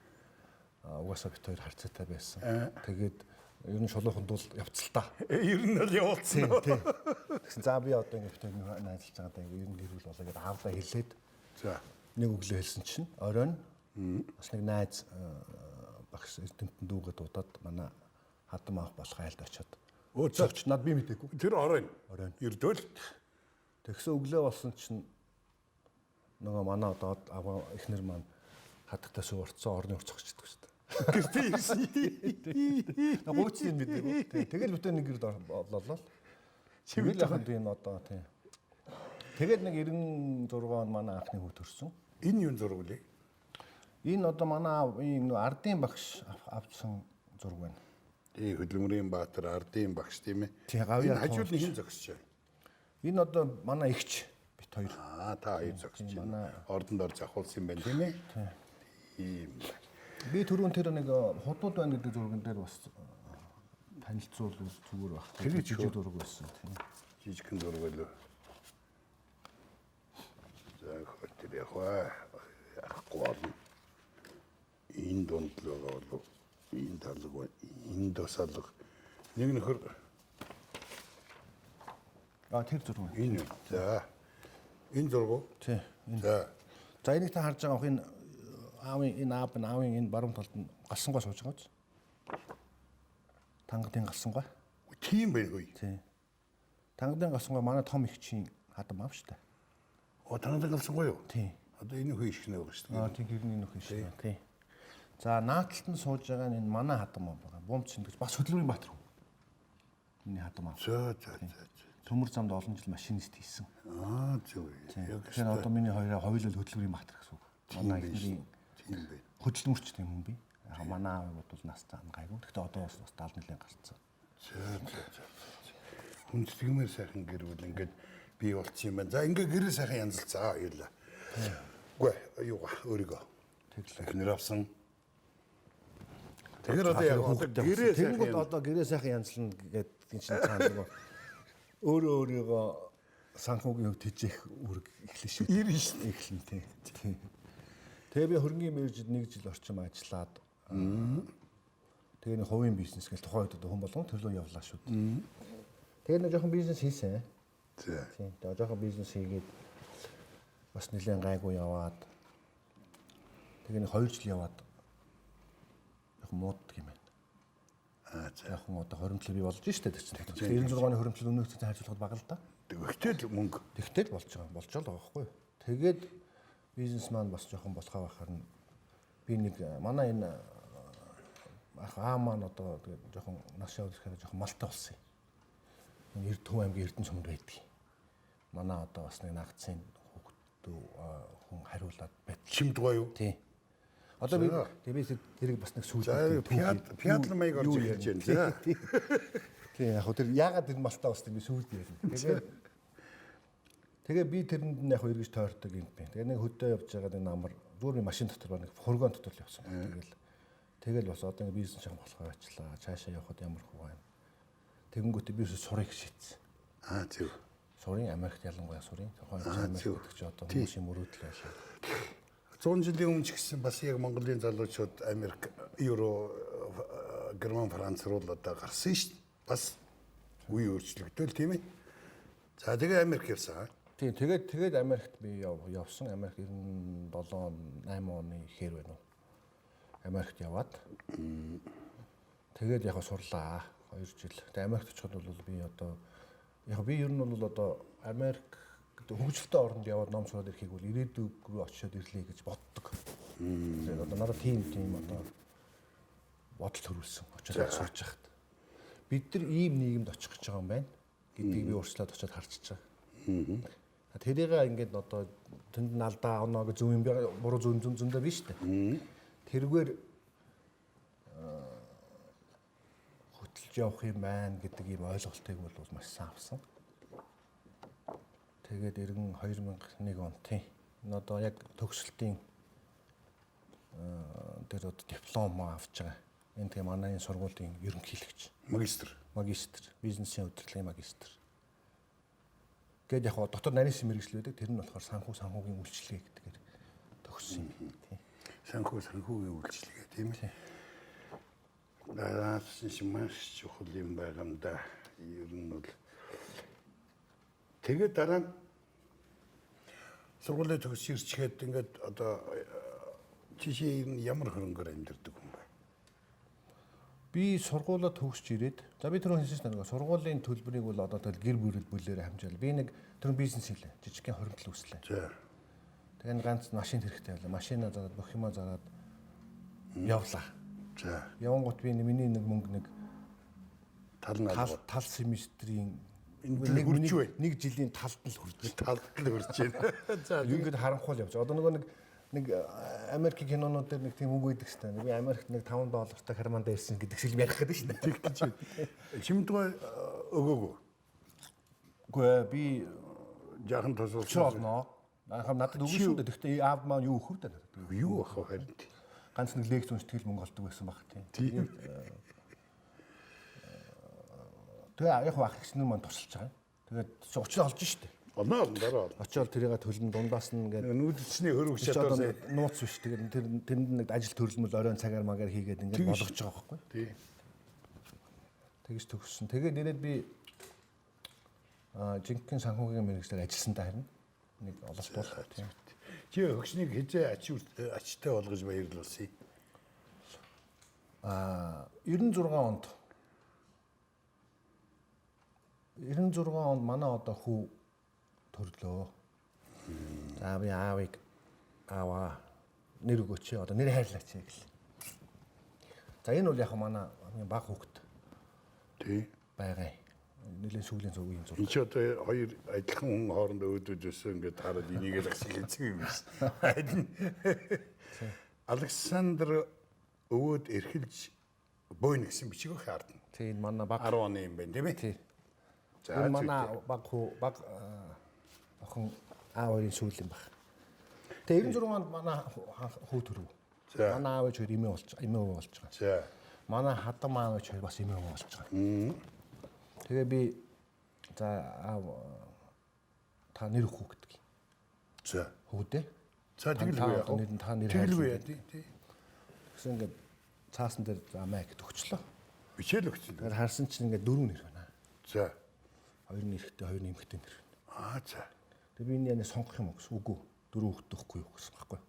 угаасаа бит хоёр харьцаатай байсан. Тэгээд ер нь шулуухан дул явцалтаа. Ер нь л явуулсан. Тий. Тэгсэн за би одоо ингээд бит хоёр найзалж байгаадаа ер нь гэр бүл болоо гэдээ аавдаа хэлээд. За. Нэг өглөө хэлсэн чинь оройн бас нэг найз багш эрдэмтэн дүүгээ дуудаад манай хадам авах болох айлд очиод. Өөцөч над би мэдээгүй. Тэр оройн. Ердөөл. Тэгсэн өглөө болсон чинь нөгөө манай одоо аваа эхнэр маань хадагтаа суурцсан орны уцгчдаг шүү дээ. Гуйцын мэдээгүй. Тэгэл бүтэн нэг гэрд боллоо. Чимэл яхад энэ одоо тийм. Тэгээд нэг 96 он манай анхны хүү төрсөн. Энэ юу зураг үлээ? Энэ одоо манай энэ ардын багш авсан зураг байна. Тий, Хөдөлмөрийн Баатар ардын багш тийм ээ. Тий, гавьяа хажууд нь хэн зогсож байна? Энэ одоо манай эгч бит хоёр. Та хоёр зогсож байна. Ордонд ор завхуулсан юм байна тийм ээ. Тийм. Би түрүүн тэр нэг худууд байна гэдэг зурган дээр бас танилцуулбал зүгээр баг. Тэр жижиг зураг байсан тийм. Жижигхэн зураг байлоо. За хотер яахгүй болно. Энэ донд л байгаа болов. Энэ талга, энэ досалга. Нэг нөхөр тэр зураг. Энэ. За. Энэ зураг уу? Тий. За. За энийг та харж байгаа энэ аавын энэ баруун талд нь галсангой сууж байгаа биз? Тангадын галсангой. Тийм байх үү? Тий. Тангадын галсангой манай том ихчийн хадам аав шүү дээ. Тангадын галсангой юу? Тий. Одоо энэ хөө ишгнэ байгаа шүү дээ. Тийм гэрний нөх ишгнэ. Тий. За наадталд нь сууж байгаа нь энэ манай хадам аав байгаа. Бумц шингэж бас Хөдөлмөрийн Баатар хүн. Миний хадам аав. За. Төмөр замд олон жил машинист хийсэн. Зөв. Тэгэхээр одоо миний хоёроо хоёулаа Хөдөлмөрийн Баатар гэсэн үг. Манай ихний тийм бай. Хөдөлмөрчтэй юм би. Яг манай аав бол нас цаана гайгүй. Гэхдээ одоо бас 70 жилийн гарцсан. За. Хүндэтгмээр сайхан гэр бүл ингээд бий болчихсон юм байна. За ингээ гэрээ сайхан янзалцаа хоёулаа. Үгүй юугаа өөрийгөө эхнэр авсан. Тэгэхээр одоо яг гэрээ сайхан одоо гэрээ сайхан янзлна гэдэг чинь цаана нөгөө өөрийгөө санхүүгийн хувьд хижээх үүрэг эхлэн шүү. Эхлэн тий. Тэгээ би хөрөнгөний мэргэжид 1 жил орчим ажиллаад тэгээ нэг хувийн бизнес гэл тухайн үед хүн болгон төрлөө явлаа шүү. Тэгээ нэг жоохон бизнес хийсэн. Тийм. Тэгээ жоохон бизнес хийгээд бас нэлээд гайгүй яваад тэгээ нэг 2 жил яваад яг мууддаг юм байна. Яг хүн одоо хоримтлал бий болж штэ тэр чинь. 96-ны хоримтлал өнөөгийн хайрцуулахад бага л да. Тэгвэл мөнгө. Тэгтэл болж байгаа байхгүй юу? Тэгээд бизнес маань бас жоохон болохоо байхаар нь би нэг манай энэ аа маань одоо тэгээд жоохон нас явуулахаар жоохон малтай болсон юм. Төв аймгийн Эрдэнэцөмд байдаг. Манай одоо бас нэг нагдсан хүүхдүүд хүн хариулаад байт. Чимдгаа юу? Тий. Одоо би тэрийг бас нэг сүүл пиатлын маяг орж ирж байна. Тий, яг тэр яагаад тэр малтай болсон би сүүлд ярьна. Тэгээ би тэрэнд нь яг эргэж тойрдог юм бэ. Тэгээ нэг хөдөө явж байгаа нэг намар зүгээр би машин дотор баг нэг хургоон дотор л явсан. Тэгэл бас одоо ингэ бизнес шахам болохоор ачлаа. Цаашаа явхад ямар хөө юм. Тэгэнгүүтээ би сурыг шийдсэн. Зөв. Сурын Америкт ялангуяа сурын. Тухайн Америкт гэдэг чи одоо хүмүүсийн мөрөөдөл байлаа. 100 жилийн өмнө ч гэсэн бас яг Монголын залуучууд Америк, Евро, Герман, Франц руу л одоо гарсан шүү дээ. Бас үе өөрчлөгдөөл тийм ээ. За тэгээ Америк явсан. Тийм тэгээд Америкт би явсан. Америк 97 8 оны ихэр байна уу. Америкт яваад тэгээд яг сурлаа 2 жил. Тэгээд Америкт очиход бол би одоо яг би ер нь бол одоо Америк хөгжилтэй оронд яваад ном сураад ирэхийг бол ирээдүйг рүү очиод ирлээ гэж боддог. Тэгээд одоо надад тийм одоо бодол төрүүлсэн. Очиод сурч яхад. Бид нар ийм нийгэмд очих гэж байгаа юм байна гэдгийг би өөрчлөөд очиод харчиж байгаа. Тэрийг ингээд одоо тэнд нь алдаа оноо гэж зөв юм буруу зөндөө биш үү? Тэргээр хөтлж явах юм байна гэдэг ийм ойлголтыг бол маш сайн авсан. Тэгээд 2001 он тийм. Энэ одоо яг төгсөлтийн дээр одоо диплом авч байгаа. Энэ тийм манай сургуулийн ерөнхийлөгч. Магистр, бизнесийн удирдлагын магистр. Гэт яг дотор нарийн мэргэжил байдаг. Тэр нь болохоор санхүүгийн үйлчлэгээ гэдгээр төгссөн юм тийм. санхүүгийн үйлчлэгээ тийм ээ. Наас маш чухал юм байгаа юм да. Ер нь бол тэгээд дараа нь сургуулийн төгс ирчгээд ингээд одоо жишээ нь ямар хөрөнгөөр амьдэрдэг юм бэ? Би сургуулаа төгсч ирээд за би түрүү хэлсэн нэг сургуулийн төлбөрийг бол одоо гэр бүл бүлээр хамжаал. Би нэг түрүү бизнес хийлээ. Жижигхэн хоригдол үүслээ. За. Тэгээд ганц машин хэрэгтэй байлаа. Машинаа зараад бүх юмаа зараад явлаа. За. Явангууд би миний нэг мөнгө нэг тал семестрийн нэг жилийн талд нь хүрч байна. За ингээд харанхуул явж. Одоо нэг Америк кинонууд дээр нэг тийм үг өгдөг шүү дээ. Би Америкт нэг $5 карманд ирсэн гэдэг шиг ярих гэдэг шүү дээ. Тэг гэж. Чимдгүй өгөөгүй. Үгүй би жаахан тосолсон. Чоолно. Надад өгсөн шүү дээ. Гэхдээ аав маань юу өгөв дээ. Юу ах вэ харин. Ганц нэг лекц уншдаг мөнгө олдог байсан баг тийм. Тэгээ яг баг ихснэр маань тусалж байгаа. Тэгээд учраа олж штэ. Оноо дараа. Очоод тэрийг төлн дундаас нь ингээд нүүдэлчний хөрөг чадвар нууц биш. Тэгээд тэнд нэг ажил төрөлмөл оройн цагаар магаар хийгээд ингээд болгож байгаа байхгүй. Тийм. Тэгэж төгссөн. Тэгээд ирээд би жинхэнэ санхүүгийн мэргэжлэр ажилласан та харин нэг ололт бол тийм. Чи хөгшнийг хизээ ачтай болгож баярлуулъя. 96 онд манай одоо хүү төрлөө. За би аавыг аваа нэр өгөөч одоо нэр хайрлаач гэл. За энэ бол яг манай баг хүүхэд. Тий. Байгаа. Нэлийн сүүлийн зөвгийн зураг. Энд чи одоо хоёр адилхан хүн хоорондоо өөдөж өссөн ингээд хараад энийг л ашиг хийцэг юм байна. Александр өвөд эрхэлж бойн гэсэн бичиг өх хаардан. Тий энэ манай баг 10 оны юм байна тийм ээ. Тий. За манай баг охин аавын сүүл юм баг. Тэгээ 96 онд манай хүү төрөв. Манай аав ч эмээ болж байгаа. За. Манай хадам аав ч бас эмээ болж байгаа. Тэгээ би за аав та нэр өгөх гэдэг. За. Хүүдээ. За тэгэлгүй яах вэ? Та нэр тэгэлгүй яа тий. Гэсэн ингээд цаасан дээр замаа гэд өгчлөө. Бичээл өгсөн. Тэгэхээр харсан чинь ингээд 4 нэр байна. За. 2 нэрхтэй 2 нэмхтэй нэр. За. Тэгээ би энэ сонгох юм уу гэсэн. Үгүй. 4 хүүхэд өгөхгүй юу гэсэн байхгүй.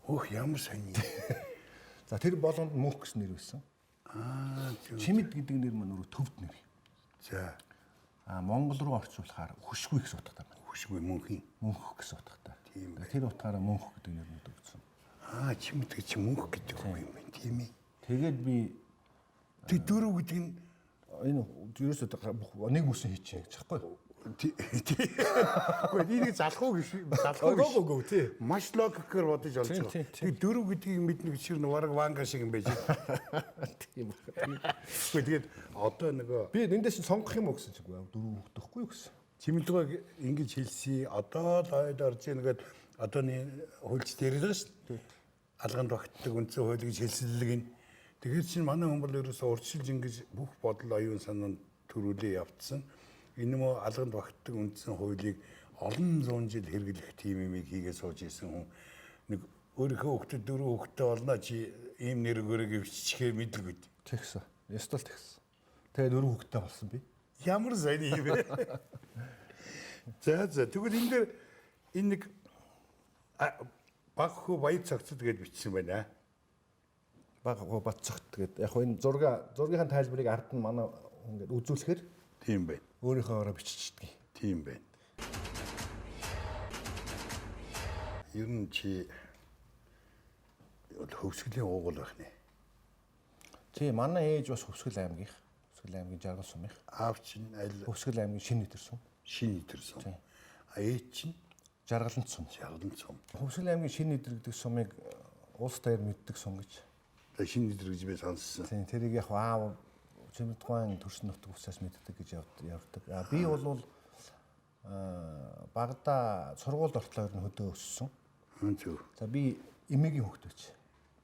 Өөх ямар сайн юм. За тэр болгонд мөнх гэсэн нэр байсан. Чимэд гэдэг нэр маань өөрөө төвд нэр. За. Монгол руу орчуулахаар хөшгүй гэсэн утгатай байна. Хөшгүй мөнхийн. Мөнх гэсэн утгатай. Тийм. Тэр утгаараа мөнх гэдэг нэр өгсөн. Чимэд гэж мөнх гэдэг юм байна тийм ээ. Тэгээд би тэг дөрөв гэдэг нь энэ ерөөсөө нэг бүсэн хийчихэ гэж байхгүй. Гэхдээ энийг залхуу Үгүй тий. Маш логикээр бодож олж байгаа. Тэг дөрөв гэдгийг мэднэ гэж ширнэ варга ванга шиг юм байж. Тийм. Тэгээд одоо нөгөө би эндээс сонгох юм уу гэсэн чинь дөрөв өгөхгүй юу гэсэн. Чимэлдгөө ингэж хэлсэн. Одоо л хойд орж ийгээд одооны хуульч дээр л шүү дээ. Алганд багтдаг үндсэн хууль гэж хэлсэллэг нь. Тэгэхээр чинь манай хүн бол ерөөсөө урьдчилж ингэж бүх бодол оюун санаанд төрүүлээ явцсан. Энэ мө алганд багтдаг үндсэн хуулийг олон зуун жил хэрэглэх тийм юмыг хийгээ сууж исэн хүн нэг өөрийнхөө хүүхдэд 4 хүүхэдтэй болно чи ийм нэр өгөөрэй гэвчихээ мэдлгүй. Тэгсэн. Ястал тэгсэн. Тэгээд 4 хүүхэдтэй болсон би. Ямар сайн юм бэ? За тэгвэл энэ дээр энэ нэг баг хөө баяр цагцд гэж бичсэн байна. Баг хөө баццогт гэдэг. Яг энэ зургийн тайлбарыг ард нь манай ингээд үзүүлэхээр тийм байна. Өөрийнхөө ороо биччихдэг. Тийм байна. ер нь чи хөвсгөлийн уугуул байх нэ. Тий, манай ээж бас Хөвсгөл аймгийн Жаргал сумын. Аав чинь аль Хөвсгөл аймгийн Шинэ Нэвтэр сум. Шинэ Нэвтэр сум. Ээж чинь Жаргалант сум. Жаргалант сум. Хөвсгөл аймгийн Шинэ Нэвтэр гэдэг сумыг улс даяар мэддэг сум гэж. За Шинэ Нэвтэр гэж би сонссон. Тийм, тэрийг яг аав Чимэдгуайн төрсөн нутаг усаас мэддэг гэж явдаг. Би бол багада сургуульд ортлоо ер нь хөдөө өссөн. Зөв. За би эмээгийн хүүхэд байж.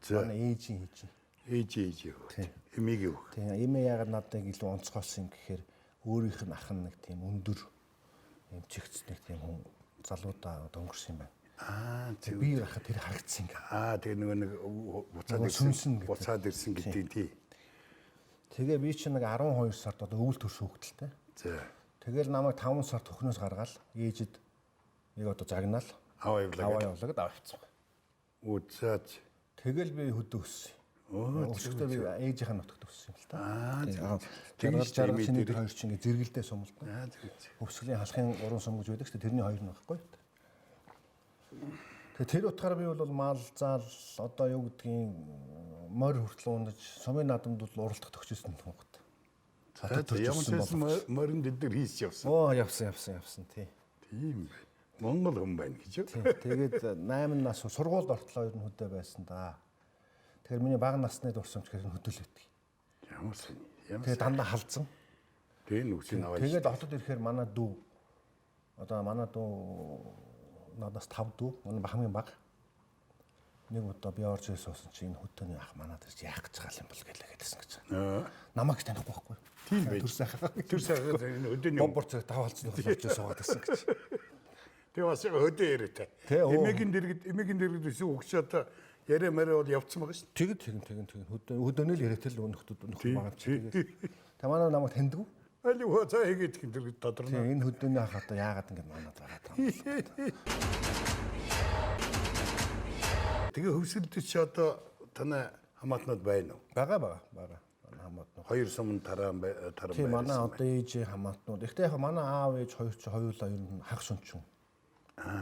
За. Манай ээжийн хийж. Ээж хөө. Эмээгийн хөө. Тийм, эмээ яагаад надад илүү онцгойсон юм гэхээр өөрийнх нь ах нэг тийм өндөр юм чигц нэг тийм хүн залуудаа өнгөрсөн юм байна. Зөв. Би яхад тэр харагдсан юм. Тэгээ нэг буцаад ирсэн гэдэг тий. Тэгээ би чинь нэг 12 сард одоо өвөл төрсөн хөвгөлтэй. За. Тэгэл намайг 5 сард хөхнөөс гаргаал ээжэд нэг одоо загнаал. Аваа явуулаад авчихсан. Үзаач. Тэгэл би хөдөө өссөн. Өсөхдөө би ээжийнхээ нутагт өссөн юм л та. Тэгж Жаргал Шинэ Нэвтэр хоёр чинь зэрэгэлдээ сум л та. Тэгж. Хөвсгөлийн халахын 3 сум гэж байдаг ч тэрний 2 нь байхгүй. Тэгээ тэр утгаараа би бол мал заал одоо юу гэдгийг морь хүртэл ундаж сумын наадамд бол уралдах төгчсөн юм байна. Ямар ч байсан морин дэд нар хийс явсан. Явсан тий. Тийм бай. Монгол хүн байна гэж юу? Тэгээд 8 нас сургуульд ортлоо ер нь хөдөө байсан да. Тэгэхээр миний бага насны дурсамж гэх нь хөдөөлөйдөг. Ямар сайн. Тэгээд дандаа халдсан. Тэгээ нүсийг аваад. Тэгээд хотод ирэхээр манай дүү надаас 5 дүү, манай хамгийн бага. Нэг удаа би орж ирсэн чинь энэ хөдөөний ах манад ирж яах гэж байгаа юм бол гэлээдсэн гэж. Намайг танихгүй байхгүй. Тийм бай. Тэр сайхан энэ хөдөөний бомбор цэг даваалцсан орж суугаад байсан гэж. Тэгээ бас хөдөө яриатай. Эмээгийн дэргэд өсөө өгчөөд яриа мэрэ бол явцсан байгаа шүү. Тэгэн хөдөөнөө л яриатай л нөхдөд байгаа чинь. Тэгээ манай намайг таньдаг уу? Али уу цаа хийгээд гин дэргэд тодорно. Тэгээ энэ хөдөөний ах одоо яагаад ингэ манад байгаа юм. Тэгээ хөвсгөлд чи одоо танай хамаатнууд байна уу? Бага. Хамаатнууд. Хоёр сум таран Тийм манай одоо ээж хамаатнууд. Гэхдээ яг манай аав ээж хоёр ч хоёулаа ер нь хагас өнчүн.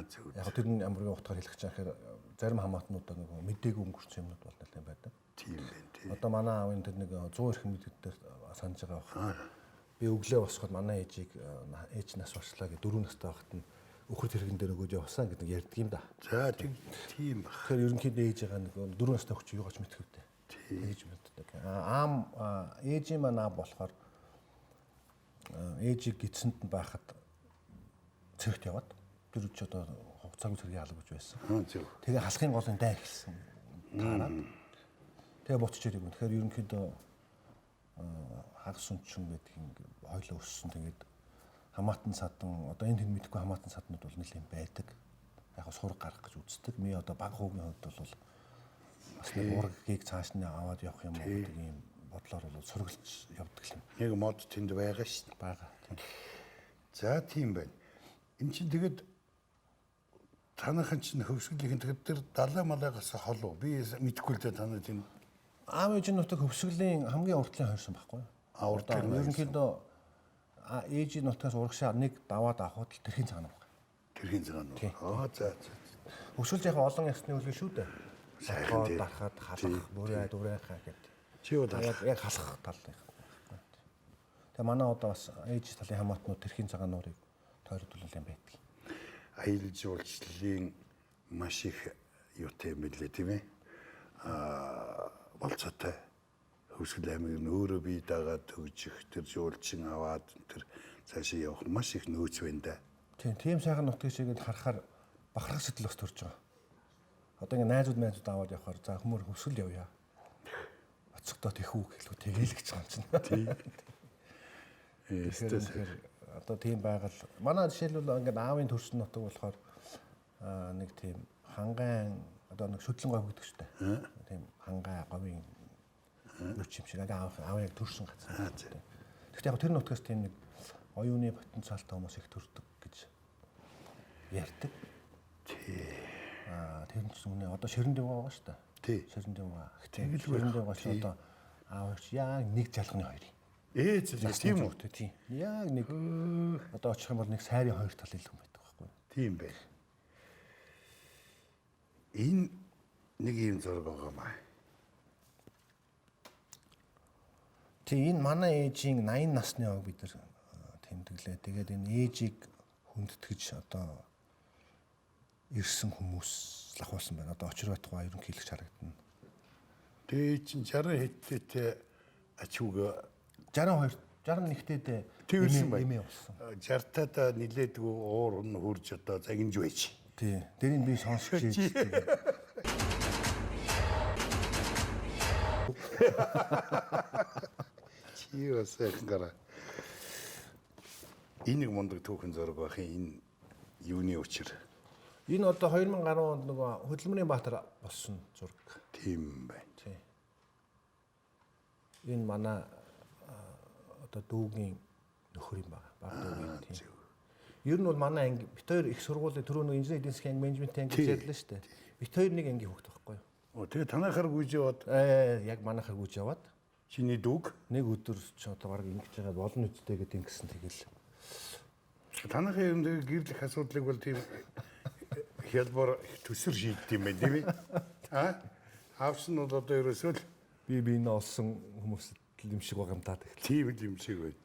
Зөв. Яг тэрний амрын утгаар хэлэх чинь хэрэг зарим хамаатнуудаа нэг мэдээгүй өнгөрсөн юмнууд бол нэлээд байдаг. Тийм байна тий. Одоо манай аавын тэр нэг 100 эрх мэддээр санаж байгаа бах. Би өглөө босоход манай ээж нас барслаа гэ 4 настай байхад нь өхөр тэрэгэн дээр өгөөд явсан гэдэг ярьдаг юм да. За тийм баг. Тэгэхээр ерөнхийдөө ээжигээ нэг 4 настай хүч юу гаж мэдхэвтэй. Тэгэж мэддэг. Ээжийн манай болохоор ээжийг гидсэнд нь байхад цэгт яваад тэр үчи одоо хугацаагүй цэргийн алга гэж байсан. Зөв. Тэгээ халахын голын дай хэлсэн. Таараад. Тэгээ буцчихээд юм. Тэгэхээр ерөнхийдөө хагас өнчөн гэдэг ингэ хойлоо өссөн. Тэгээд хамаатан садан одоо энэ хэн мэдхгүй хамаатан саднууд бол нэлээд байдаг. Яг сураг гарах гэж үздэг. Ми одоо бага хүүгийн хувьд бол бас нэг ургийг цааш нь аваад явах юм уу гэдэг юм бодлоор бол сургалж явдаг юм. Нэг мод тэнд байгаа шүү дээ. Бага. За тийм байна. Энд чинь тэгээд таныхан чинь хөвсгөлийн тэгээд тэр далай малаагаас хол уу? Би мэдхгүй л дээ танад энэ аав ээж нутаг хөвсгөлийн хамгийн уртлын хойрсон байхгүй юу? Уртлын ерөнхийдөө ээжийн нутгаас урагшаа нэг даваад авахд л тэрхийн цагаан байна. тэрхийн цагаан. За. Хөвсгөлж яг олон ясны үлгэн шүү дээ. Сайхан дарахад халах, дүрээхаа гэдэг. Чи бол яг халах тал байх. Тэгээ манай одоо бас ээж талын хамаатнууд тэрхийн цагаануудыг тойрогдуулсан юм байдаг. Аялал жуулчлалын маш их юутай юм билээ тийм ээ. Болцоотой. Хөвсгөл аймаг нь өөрөө бие дагаад төгжих тэр жуулчин аваад тэр цаашаа явах маш их нөөц байна да. Тийм сайхан нутгийг шигээд харахаар бахарх сэтэл бас төрж байгаа. Одоо ингээ найзууд аваад явахаар за хүмүүр хөвсгөл явъя. Оцогдоо тэхүү гэлгүй тэгээл гэж байгаа юм чинь. Тэгэхээр одоо тийм байгаль манай жишээлбэл ингээд аавын төрсөн нутаг болохоор нэг тийм хангайн одоо нэг шүтлэн говь гэдэг чтэй. Тийм хангай говийн үуч юм шиг аав яг төрсөн газар. Гэхдээ яг тэр нутгаас тийм нэг оюуны потенциалтай хүмүүс их төрдөг гэж ярьдаг. Тэр нь ч үнэ одоо ширэн дэв байгаа шүү дээ. Тий. Ширэн дэв байгаа. Тэгэл ширэн дэв байгаа ч одоо аав ч яг нэг жалганы хоёр. Тийм үү? Тийм. Яг нэг одоо очих юм бол нэг сайрын хоёр тал илүү байдаг байхгүй юу? Тийм бай. Энэ нэг юм зураг байгаа маа. Тэгээ энэ манай ээжийн 80 насны ог бид нар тэмдэглээ. Тэгээд энэ ээжийг хүндэтгэж одоо ирсэн хүмүүс лахуулсан байна. Одоо очир байтугай ерөнхийлөгч харагдана. Тэгээ чинь 60 хэдтэй ачууга 62 61-тэй тэрсэн байна. эмээ болсон. 60-таа нилээдгүй уур нь хурж одоо загинж байж. Тий. Дэрийг би сонсч ээж. Чи ясагара. Энэ мундаг түүхэн зураг бахын энэ юуны учир. Энэ одоо 2010 онд нөгөө Хөдөлмөрийн Баатар болсон зураг. Тийм байна. Тий. Энэ манай одоо дүүгийн нөхөр юм байна. Баг дүүгийн тийм. Ер нь бол манай анги бит хоёр их сургуулийн түрүү нэг инженерийн эдийн засгийн анги менежмент анги гэж ярьлаа шүү дээ. Бит хоёр нэг анги хүүхэд байхгүй юу? Тэгээ танахаар гүйж яваад Яг манайхаар гүйж яваад чиний дүүг нэг өдөр ч одоо баг ингэж байгаа болон үедтэй гэдэг ингэсэн тэгэл. Танахын юм дээр гэрлэх асуудлыг бол тийм хялбар төсөр шийддэг юм байна тийм ээ. Аавс нь бол одоо ерөөсөө л Би энэ олсон хүмүүст юм шиг байгаа юм даа тэгэхээр. тийм юм шиг байна.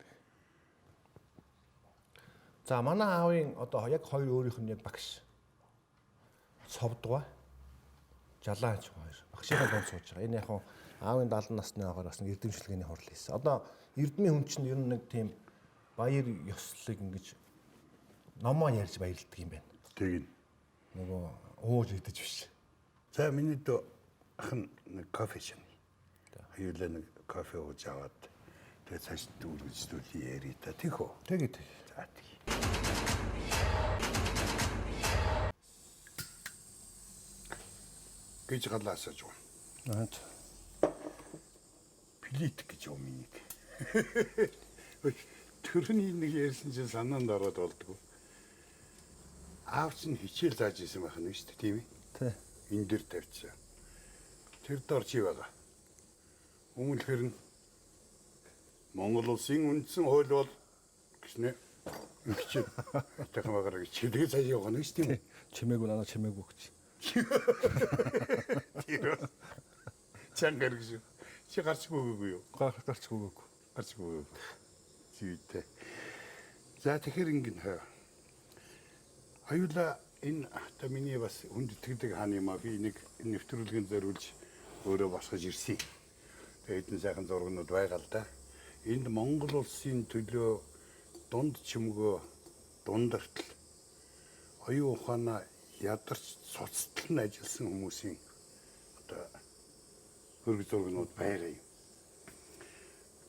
За манай аавын одоо яг хоёр өөрийнх нь яг багш. Цовдгоо. Жалаач хоёр. Багшийнхаа донд сууж байгаа. Энэ яг аавын 70 насны агаараас нэг эрдэмшлэгээний хурал хийсэн. Одоо эрдмийн хүн чинь ер нь нэг тийм баяр ёслолыг ингэж номоо ярьж баярлдаг юм байна. Тэг. Нөгөө ууж идэж биш. За миний дөө ахын нэг кофе шин. Хоёулаа нэг кофе ууж аваад тэгээ цааш дүүргэжлүүл яри та тийх үү. Тэгээд. За тий. Гэж галаасаж байна. Наач. Плит гэж юм минийг. Төрөний нэг ярьсан чинь санаанд ороод болдгоо. Аавч нь хичээл зааж исэн байх нь шүү дээ, тийм ээ? Тий. Энэ дэр тавьчихсан. Тэр дор чи байгаа. Өмнөхөр нь Монгол улсын үндсэн хууль бол гэснэ. Хичээл технологиор хичээлээ зааж явах нь шүү дээ, тийм ээ? Чимээгүй надад чимээгүй гэж. Тэр чангаар гэж. Чи гарчгүй юу? Гарчгүй. Гарчгүй. Зүйтэй. За тэгэхээр ингэн хаа. Хоёулаа энэ та миний бас хүндэтгэдэг хааны юм аа би нэг нэвтрүүлгийн зориулж өөрөө босгож ирсэн. Тэгээд энэ сайхан зургнууд байгаа л да. Энд Монгол улсын төлөө дунд чимгөө дундартал оюун ухаанаа ядарч цуцтал нь ажилласан хүмүүсийн одоо хөрөг зургнууд байгаа юм.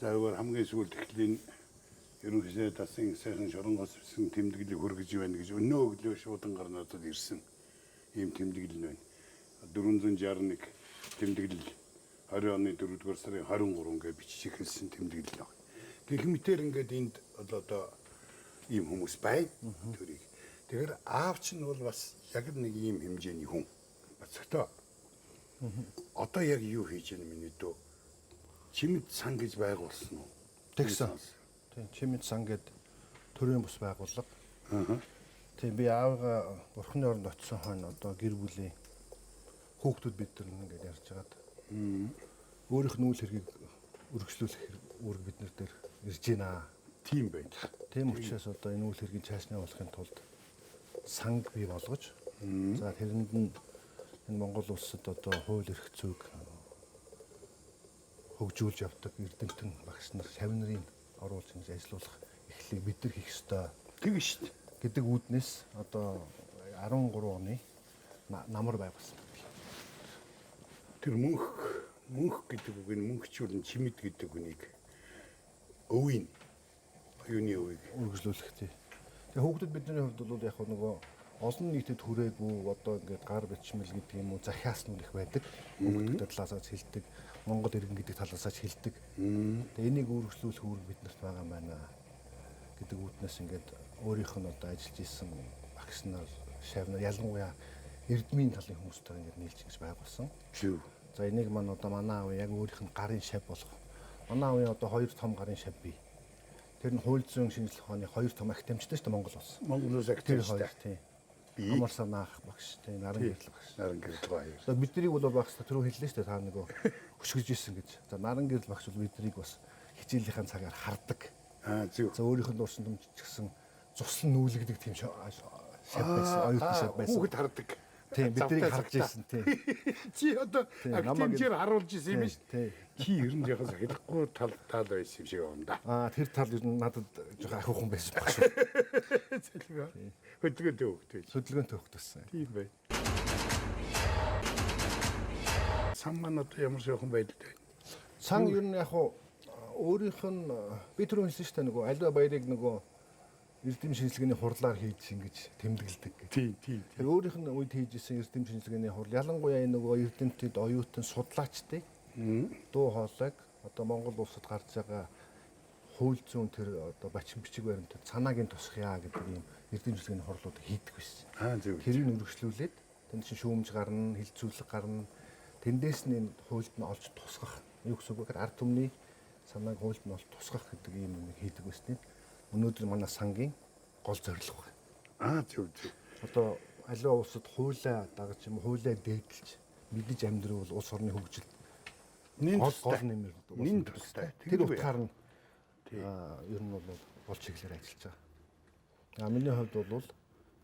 За өөр хамгийн сүүлд эхлэлийн ерөнхийдөө тасын сайхан шоронгоос ирсэн тэмдэглэлийг хүргэж байна гэж өнөө өглөө шуудангаар надад ирсэн ийм тэмдэглэл байна. 461 тэмдэглэл 20 оны 4-р сарын 23 гэж бичиж эхэлсэн тэмдэглэл байна. Гэх мэтээр ингээд энд одоо ийм хүмүүс байна. Төрийг. Тэгэхээр аавч нь бол бас яг нэг ийм хэмжээний хүн. Бацгтаа. Одоо яг юу хийж байна миний дөө? Чимэд сан гэж байгуулсан уу? Тэгсэн. Тийм чимэд сан гэд төрийн бус байгууллага. Тийм би аавга бурхны оронд очисон хойно одоо гэр бүлийн хүүхдүүд бид нар ингээд ярьж байгаад өөрийнх нь үйл хэргийг үргэлжлүүлэх үүрэг бид нар дээр ирж байна. Тийм байна. Тийм учраас одоо энэ үйл хэргийг цаашны явуулахын тулд санг бий болгож за тэрэнд нь энэ Монгол улсад одоо хууль эрх зүйг хөгжүүлж явдаг эрдэмтэн багш нар шавнырыг оруулж ингэж ажиллуулах эхлэлийг бид нар хийх ёстой. Тэгэн шүү дээ. Гэдэг үүднээс одоо 13 оны намар байгуулсан. Тэр мөнх гэдэг үг нь мөнхчүүлэн чимэд гэдэг үнийг өвийн юуны өвийг үргэлжлүүлэх тий. Тэгээ хүүхдүүд бидний хувьд бол яг нөгөө олон нийтэд хүрээгүй одоо ингээд гар бичмэл гэдэг юм уу захиас нь их байдаг. Хүүхдүүд талаасаа хэлдэг, Монгол иргэн гэдэг талаасаа хэлдэг. Тэгээ энийг үргэлжлүүлэх үүрэг биднэрт байгаа юм байна гэдэг үүднээс ингээд өөрийнх нь одоо ажиллаж исэн багш нар, шавнар ялангуяа эрдмийн талын хүмүүстэй ингээд нийлж ингэж байгуулсан. зөв. За энийг маань одоо манай аав яг өөрийнх нь гарын шав болох. Манай аавын одоо 2 том гарын шав бий. Тэр нь хууль зүйн шинжилгээ ухааны 2 том академичтэй шүү дээ Монгол улс. Монгол улс академичтэй. Тийм. Амар санаах багш, тийм наран гэрэл багш. Наран гэрэл баяр. За биднийг бол багш түрүү хэллээ шүү дээ та нөгөө хөшгөж исэн гэж. За наран гэрэл багш бол биднийг бас хичээлийнхаа цагаар хардаг. Зөв. За өөрийнх нь дурсан дүмж ч гэсэн цуслан нүүлгдэг тийм шав байсан, оюутан шав байсан. Хүүхэд хардаг. Тийм биднийг харж ирсэн тийм. Чи одоо активчээр харуулж исэн юм биш? Тийм. Чи ер нь яхаас хэлэхгүй тал байсан юм шиг байна да. Тэр тал ер нь надад жоохон ахиухан байсан багш. Хөдөлгөөнтэй хөвгт байж. Хөдөлгөөнтэй хөвгтөссөн. Тийм бай. Сан маань одоо ямар сайхан байдалтай байна? Сан ер нь яг өөрийнх нь би түрүү хэлсэн шүү дээ нөгөө аливаа баярыг нөгөө эрдэм шинжилгээний хурлаар хийж ингэж тэмдэглэдэг гэх. Тийм. Тэр өөрийнх нь үед хийжсэн эрдэм шинжилгээний хурл ялангуяа энэ нөгөө эрдэмтэд оюутан судлаачдыг дуу хоолойг одоо Монгол улсад гарч байгаа хууль зүйн тэр одоо бачин бичиг баримтад санаагийн тусахъя гэдэг ийм эрдэм шинжилгээний хурлууд хийдэг байсан. Зөв. Тэрийг үргэлжлүүлээд тэнд чинь шүүмж гарна, хилцүүлэг гарна. Тэндээс нь энэ хуульд нь олж тусгах. Юу гэсэн үг вэ? Ард түмний санааг хуульд нь олж тусгах гэдэг ийм юм хийдэг байсан. Өнөөдөр манай сангийн гол зорилго байна. Зөв. Одоо аливаа улсад хуулиа дагаж юм хуулиа дээдлж мэдэж амьдрал улс орны хөгжилд гол нэмэр нин тустай. Тэр утгаар нь ер нь бол гол чиглэлээр ажиллаж байгаа. Миний хувьд бол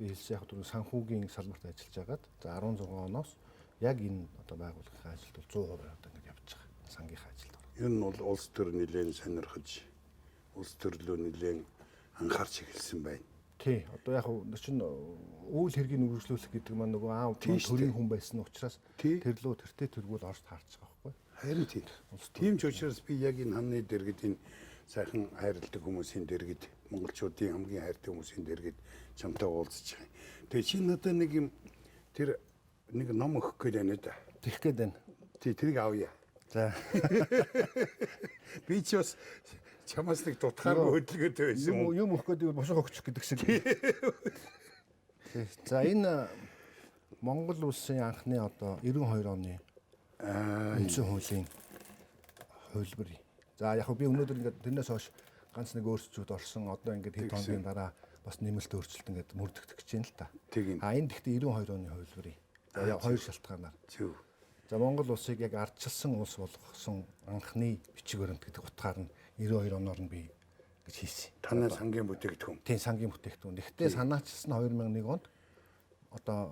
би хэлсэн яг түрүү санхүүгийн салбарт ажиллаж байгаад за 16 оноос яг энэ одоо байгууллагын ажилд бол 100% одоо ингэж явж байгаа. Сангийнхаа ажилд. Энэ нь бол улс төр нэлээд сонирхож улс төрлөө нэлээд анхаарч эхэлсэн байна. Тий. Одоо яг чинь үйл хэргийг үргэлжлүүлэх гэдэг маань нөгөө аав төрийн хүн байсан учраас тэр лөө тэртээ тэргүүл орж таарч байгаа байхгүй. Харин тийм. Тийм ч учраас би яг энэ ханны дэргэд энэ сайхан хайрладаг хүмүүсийн дэргэд монголчуудын хамгийн хайртай хүмүүсийн дэргэд чамтай уулзж байгаа. Тэгээ чи надад нэг юм тэр нэг ном өгөх гээд байна да. Тэгэх гээд байна. Тий, тэрийг авъя. За. Би ч бас чамаас нэг дутхааргүй хөдөлгөөтэй байсан юм. Юм өгөх гэдэг нь бошоо өгчих гэдэг шиг. За энэ Монгол улсын анхны одоо 92 оны үндсэн хуулийн хувилбар. За яг би өнөөдөр ингээд тэрнээс хойш ганц нэг өөрчлөлтүүд орсон. Одоо ингээд хэд хоногийн дараа бас нэмэлт өөрчлөлт ингээд мөрдөгдөх гэж байна л та. Энэ гэхдээ 92 оны хувилбар. За хоёр шалтгаанаар. Зөв. За Монгол улсыг яг ардчилсан улс болгосон анхны бичиг баримт гэдэг утгаар нь 92 оноор нь би гэж хийсэн. Танай сангийн бүтээгдэхүүн. Тийм сангийн бүтээгдэхүүн. Гэхдээ санаачилсан 2001 онд одоо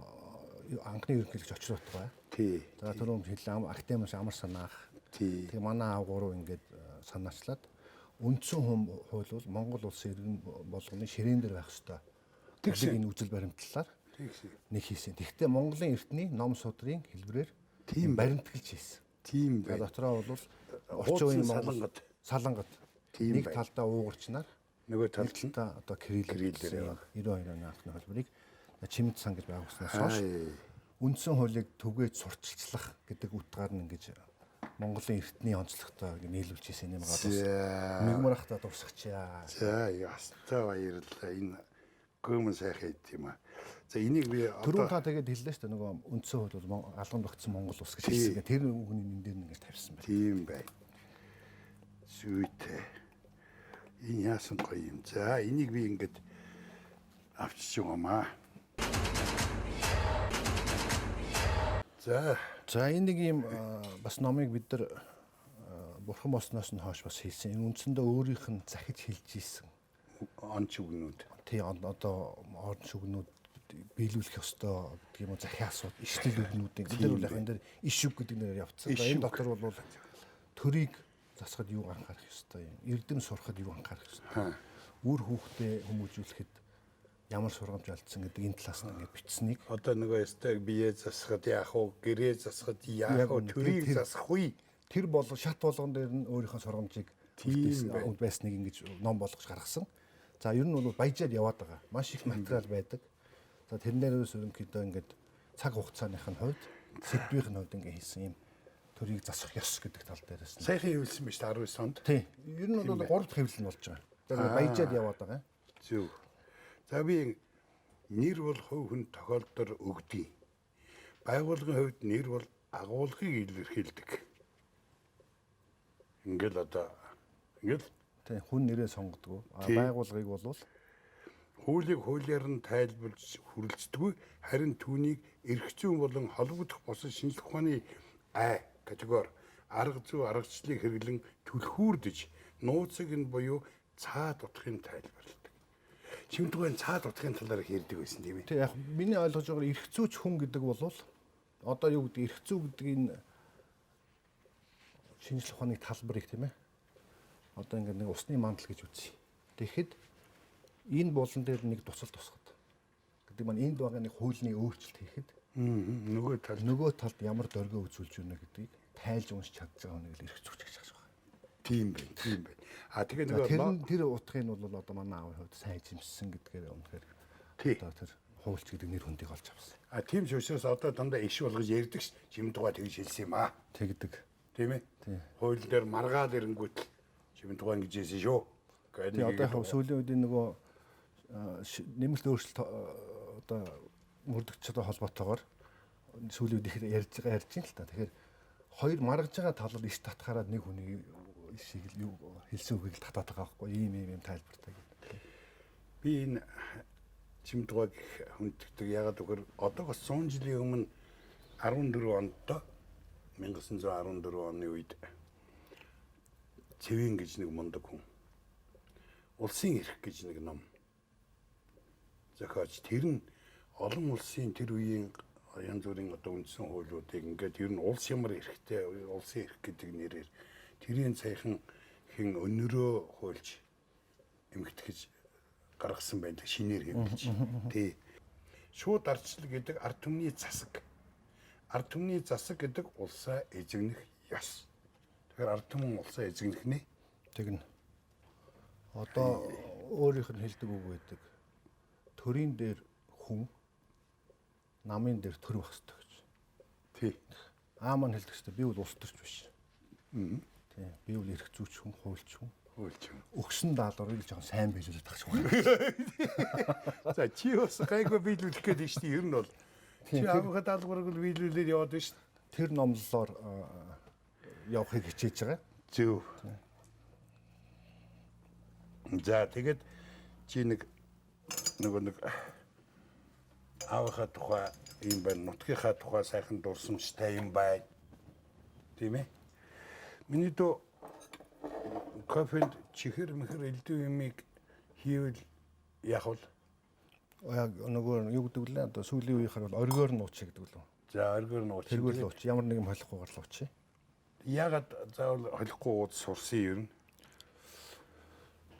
анхны ерөнхийлөгч очрот байгаа. Тий. За түрүүн хэллээ актемс амар санаах. Тий. Тэгээ манай аав гурав ингээд санаачлаад үндсэн хууль бол Монгол улсын иргэн болгоны ширээн дээр байх ёстой. Тэгсэн энэ үзэл баримтлалаар нэг хийсэн. Тэгвэл Монголын эртний ном судрын хэлбэрээр тийм баримтгалж хийсэн. Тийм бай. Дотроо бол орчин үеийн Монгол салангат. Нэг талдаа уугарчнаар нөгөө талдаа одоо кириллээр 92 оны анхны холбоорыг Чимэд сан гэж байгуулснаас хойш үндсэн хуулийг түгээж сурталчлах гэдэг утгаар нь ингэж Монголын эртний онцлогтой нийлүүлж хийсэн юм байгаа. Мигмарахта дурсагчаа. За ястаа баярлалаа. Энэ гомон сайхан хэд юм аа. За энийг би түрүүн та тэгээд хэллээ шүү дээ нөгөө үндсэн хууль бол алган тогтсон Монгол улс гэж хэлсэн. Тэр үгний нэн дээр ингэж тавьсан байна. Тийм бай. Зүйтэй. Энэ яасан гоё юм. За энийг би ингэж авчиж байгаамаа. За энэ нэг юм бас номыг бид нар бурхан болсноос нь хойш бас хийсэн. Энэ үндсэндээ өөрийнх нь захиж хэлж ийсэн. Он чүгнүүд. Тий одоо орон шүгнүүд биелүүлэх ёстой гэдэг юм уу захиа асуудал, иштэл үгнүүдийн бид нар бол энэ дээр иш үг гэдэг нэрээр явцсан. Энэ дотор бол төрийг засахад юу анхаарах ёстой юм. Эрдэм сурахад юу анхаарах ёстой. Үр хүүхдээ хүмүүжүүлэхэд ямар сургамж алдсан гэдэг энэ талаас нь ингээд бичсэнийг одоо нөгөө ястай бие засахад яах вэ, гэрээ засахад яах вэ, төрийг засах үе тэр бол шат болгон дээр нь өөрийнхөө сургамжийг байсныг ингэж ном болгож гаргасан. За ер нь бол баяжаар яваад байгаа. Маш их материал байдаг. За тэрнээрээс ерөнхийдөө ингээд цаг хугацааных нь хувьд, сэдвийн хувьд ингээд хийсэн юм төрийг засах ёс гэдэг тал дээрээс нь. Сайхан хэвлсэн биз 19 онд. Тий. Ер нь бол 3 дахь хэвлэл нь болж байгаа. Тэгэхээр баяжаар яваад байгаа. Зөв. За би нэр бол хувь хүн тохиолдолд өгдөг. Байгууллагын хувьд нэр бол агуулгыг илэрхийлдэг. Ингээл одоо ингээл тий хүн нэрээ сонгодог. Байгууллагыг бол Хуулийг хуулиар нь тайлбарлаж хүрэлцдэггүй, харин түүнийг эрх зүйн болон холбогдох бусад шинжлэх ухааны категори арга зүй аргачлалыг хэрэглэн түлхүүрдэж нууцыг нь буюу цаад утгыг тайлбарладаг. Чимдгэн цаад утгын талаар ярьдаг байсан тийм ээ. Тэг яг миний ойлгож байгаагаар эрх зүйч хүн гэдэг бол одоо юу гэдэг эрх зүй гэдэг энэ шинжлэх ухааны талбарыг тийм ээ. Одоо ингээд нэг усны мандал гэж үзье. Тэгэхэд энэ болон дээр нэг туцал тусахад гэдэг маань энд байгаа нэг хуулийн өөрчлөлт хийхэд нөгөө талд ямар дөргөө үзүүлж байна гэдгийг тайлж уншиж чадж байгаа нэг л эрх зүйч гэж байгаа. Тийм байна. Тэгээ нөгөө тэр утгыг нь бол одоо манай аавын хувьд сайн жимссэн гэдгээр үнэхээр одоо тэр хуульч гэдэг нэр хүндийг олж авсан. Тийм ч учраас одоо дандаа иш болгож ярьдаг ш. Чимдугай тэгж хэлсэн юм аа. Тэгдэг. Тийм ээ. Хууль дээр маргаад ирэнгүүт Чимдугай гэж хэлсэн шүү. Тэгээ одоо сүүлийн үед нөгөө нэмэлт өөрчлөлт одоо мөрдөгчтэй холбоотойгоор сүүлийн үед их ярьж байгаа л та. Тэгэхээр хоёр маргаж байгаа тал нь иш татхаараад нэг хүний шиг л юу хэлсэн үгийг л татаад байгаа байхгүй ийм тайлбартай. Би энэ Чимдугайг хүнддэг ягаад гэвэл одоогоос 100 жилийн өмнө 14 онд 1914 оны үед Цэвэн гэж нэг мундаг хүн улсын эрх гэж нэг ном зохиож тэр нь олон улсын тэр үеийн янз бүрийн одоо үндсэн хуулиудыг ингээд ер нь улс ямар эрхтэй улсын эрх гэдэг нэрээр тэрийн саяхан хэн өнөрөө хуульч эмгтгэж гаргасан байдаг шинээр хэмжиж. Тий. Шууд ардчлал гэдэг ард түмний засаг. Ард түмний засаг гэдэг улсаа эзэгнэх ёс. Тэгэхээр ард түмэн улсаа эзэгнэх нэ. Тэгнэ. Одоо өөрийнх нь хэлдэг үг байдаг. Төрийн дээр хүн, намын дээр төр байх хэрэгтэй гэж. Тий. Маань хэлдэг хэвээр би бол улс төрч биш. Тий. Би бол эрх зүйч хүн, хуульч хүн. Өгсөн даалгаврыг л жоохон сайн биелүүлээд тахчих байна. За чи бас гайгүй биелүүлэх гээд шүү дээ. Ер нь бол чи аавынхаа даалгаврыг л биелүүлээд яваад шүү дээ. Тэр номлолоор явахыг хичээж байгаа. Зөв. За тэгээд чи нэг аавынхаа тухай юм байна, нутгийнхаа тухай сайхан дурсамжтай юм байна. Тийм ээ. Миний дөө кофенд чихэр мэхэр элдв юмыг хийвэл яг бол нөгөө юу гэдэг лээ одоо сүүлийн үеийнхаар бол оргиор нууч гэдэг лөө. За оргиор нууч. Тэргээр нууч ямар нэгэн холихгүйгээр нууч. Ягаад заавал холихгүй ууд сурсан юм?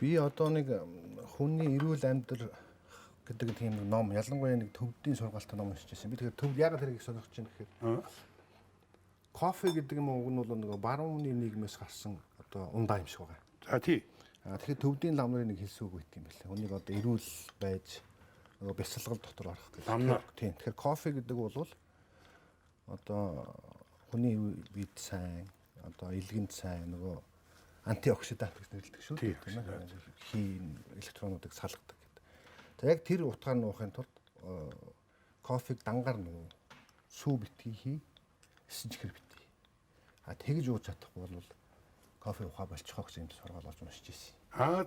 Би одоо нэг хүний эрүүл амьдрал гэдэг тийм нэг ном ялангуяа нэг төвдийн сургаалтай ном уншиж байсан. Би тэгэхээр төв ягаад тэрийг сонирхож байна гэхээр кофе гэдэг юм уу нь бол нөгөө барууны нийгмээс гарсан одоо ундаа юм шиг байгаа. За тий. Тэгэхээр төвдийн ламрын нэг хэлсэн үг байт юм байна. Хүнийг одоо эрүүл байж нөгөө бясалгал дотор орох гэх. Тийм. Тэгэхээр кофе гэдэг бол одоо хүний биед сайн, одоо илгэнд сайн нөгөө антиоксидант гэж нэрлэдэг шүү дээ. Тийм ээ. Хийн электронуудыг салгадаг гэдэг. За яг тэр утгаар нуухын тулд кофег дангаар нуу, сүү битгий хий, эсэнчгэр битгий. Тэгж ууж чадахгүй бол кофе ухаа болчихоо гэсэн юм сургаал олж уншиж ирсэн.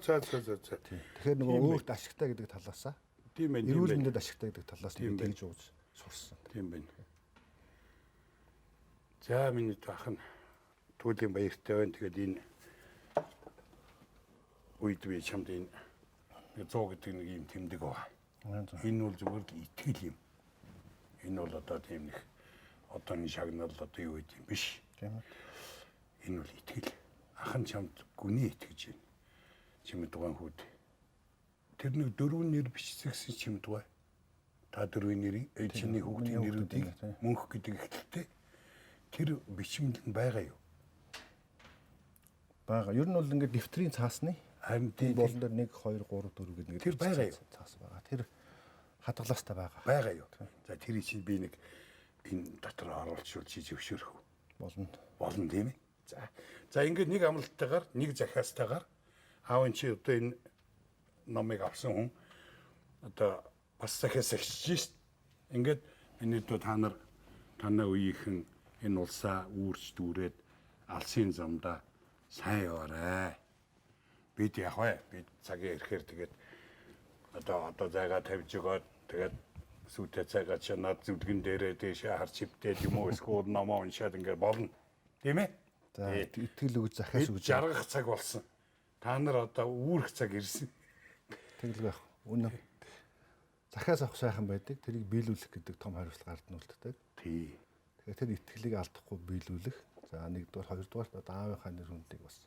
За. Тэгэхээр нөгөө өөрт ашигтай гэдэг талаасаа тийм байх. Эрүүл мэндэд ашигтай гэдэг талаас нь тэгж ууж сурсан. Тийм байна. За миний тахан түүлийн баяртай байна. Тэгээд энэ үед би чамд энэ 100 гэдэг нэг юм тэмдэг байгаа. Энэ бол зүгээр л итгэл юм. Энэ бол одоо тийм нэг одооний шагнал одоо юу гэдэг юм биш. Тийм ээ. Энэ бол итгэл. Ахан чамд гүний итгэж байна. Чимдугай хүүд. Тэр нэг дөрвөн нэр бичсэгсэн Чимдугай. Та дөрвийн нэрийг чиний хүүхдийн нэрүүдийг мөнх гэдэг ихтэй тэр бичмэнд нь байгаа юу? Бага. Ер нь бол ингээд дэвтрийн цаасны харин тийм болон дээр 1 2 3 4 гэдэг тэр байгаа юу? Цаас байгаа. Тэр хадгалаастай байгаа. Байгаа юу? За тэрийг чинь би нэг энэ дотор оруулчихвал чи зөвшөөрөх үү? Болно тийм ээ. За ингээд нэг амралттайгаар нэг захиастайгаар аав чи одоо энэ номыг авсан хүн одоо бас захиас агчиж шít. Ингээд миний дүү танаа үеийнхэн энэ улсаа үүрч дүүрээд алсын замдаа сайн яваарай. Бид яг вэ? Бид цагийн ирэхээр тэгээд Одоо зайгаа тавьж өгөөд тэгээд сүйтэй цагаа чи над зүлгэн дээрээ дэшээ харж хөвтээд юм уу эсвэл номоо уншаад ингээд болно. Тийм ээ? За итгэл өгж захиас өгж жаргах цаг болсон. Та нар одоо үүрэх цаг ирсэн. тэглэг байх. Үнэн. Захиас авах сайхан байдаг. Тэрийг биелүүлэх гэдэг том хариуцлага гард нүлддэг. Тий. Тэгэхээр тэр итгэлийг алдахгүй биелүүлэх. За нэгдүгээр, хоёрдугаар одоо аавынхаа нэр хүндийг бас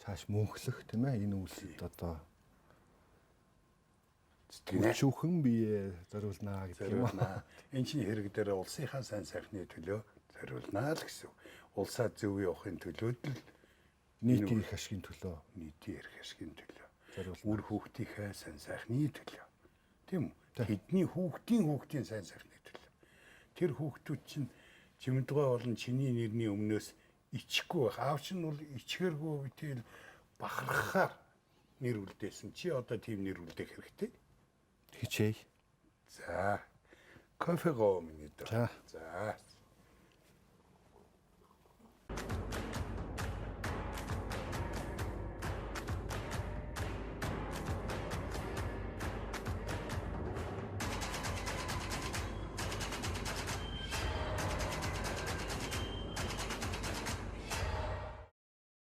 цааш мөнхлөх тийм ээ. Энэ үйлсэд одоо чүхэн бие зориулнаа гэх юм аа. Энэ чинь хэрэг дээр улсынхаа сайн сайхны төлөө зориулнаа л гэсэн. Улсаа зөв явахын төлөөд л нийтийн эрх ашигын төлөө, нийтийн эрх ашигын төлөө, зориулна. үр хүүхдийнхээ сайн сайхны төлөө. Тийм үү? Тэдний хүүхдийн сайн сайхны төлөө. Тэр хүүхдүүд чинь чимдгээ болон чиний нэрний өмнөөс ичихгүй байх. Аав чинь бол ичгэргүй битэл бахархахаар нэр үлдээсэн. Чи одоо тийм нэр үлдээх хэрэгтэй. Хичээе. За. Кофе гоо минь дөө. За. За.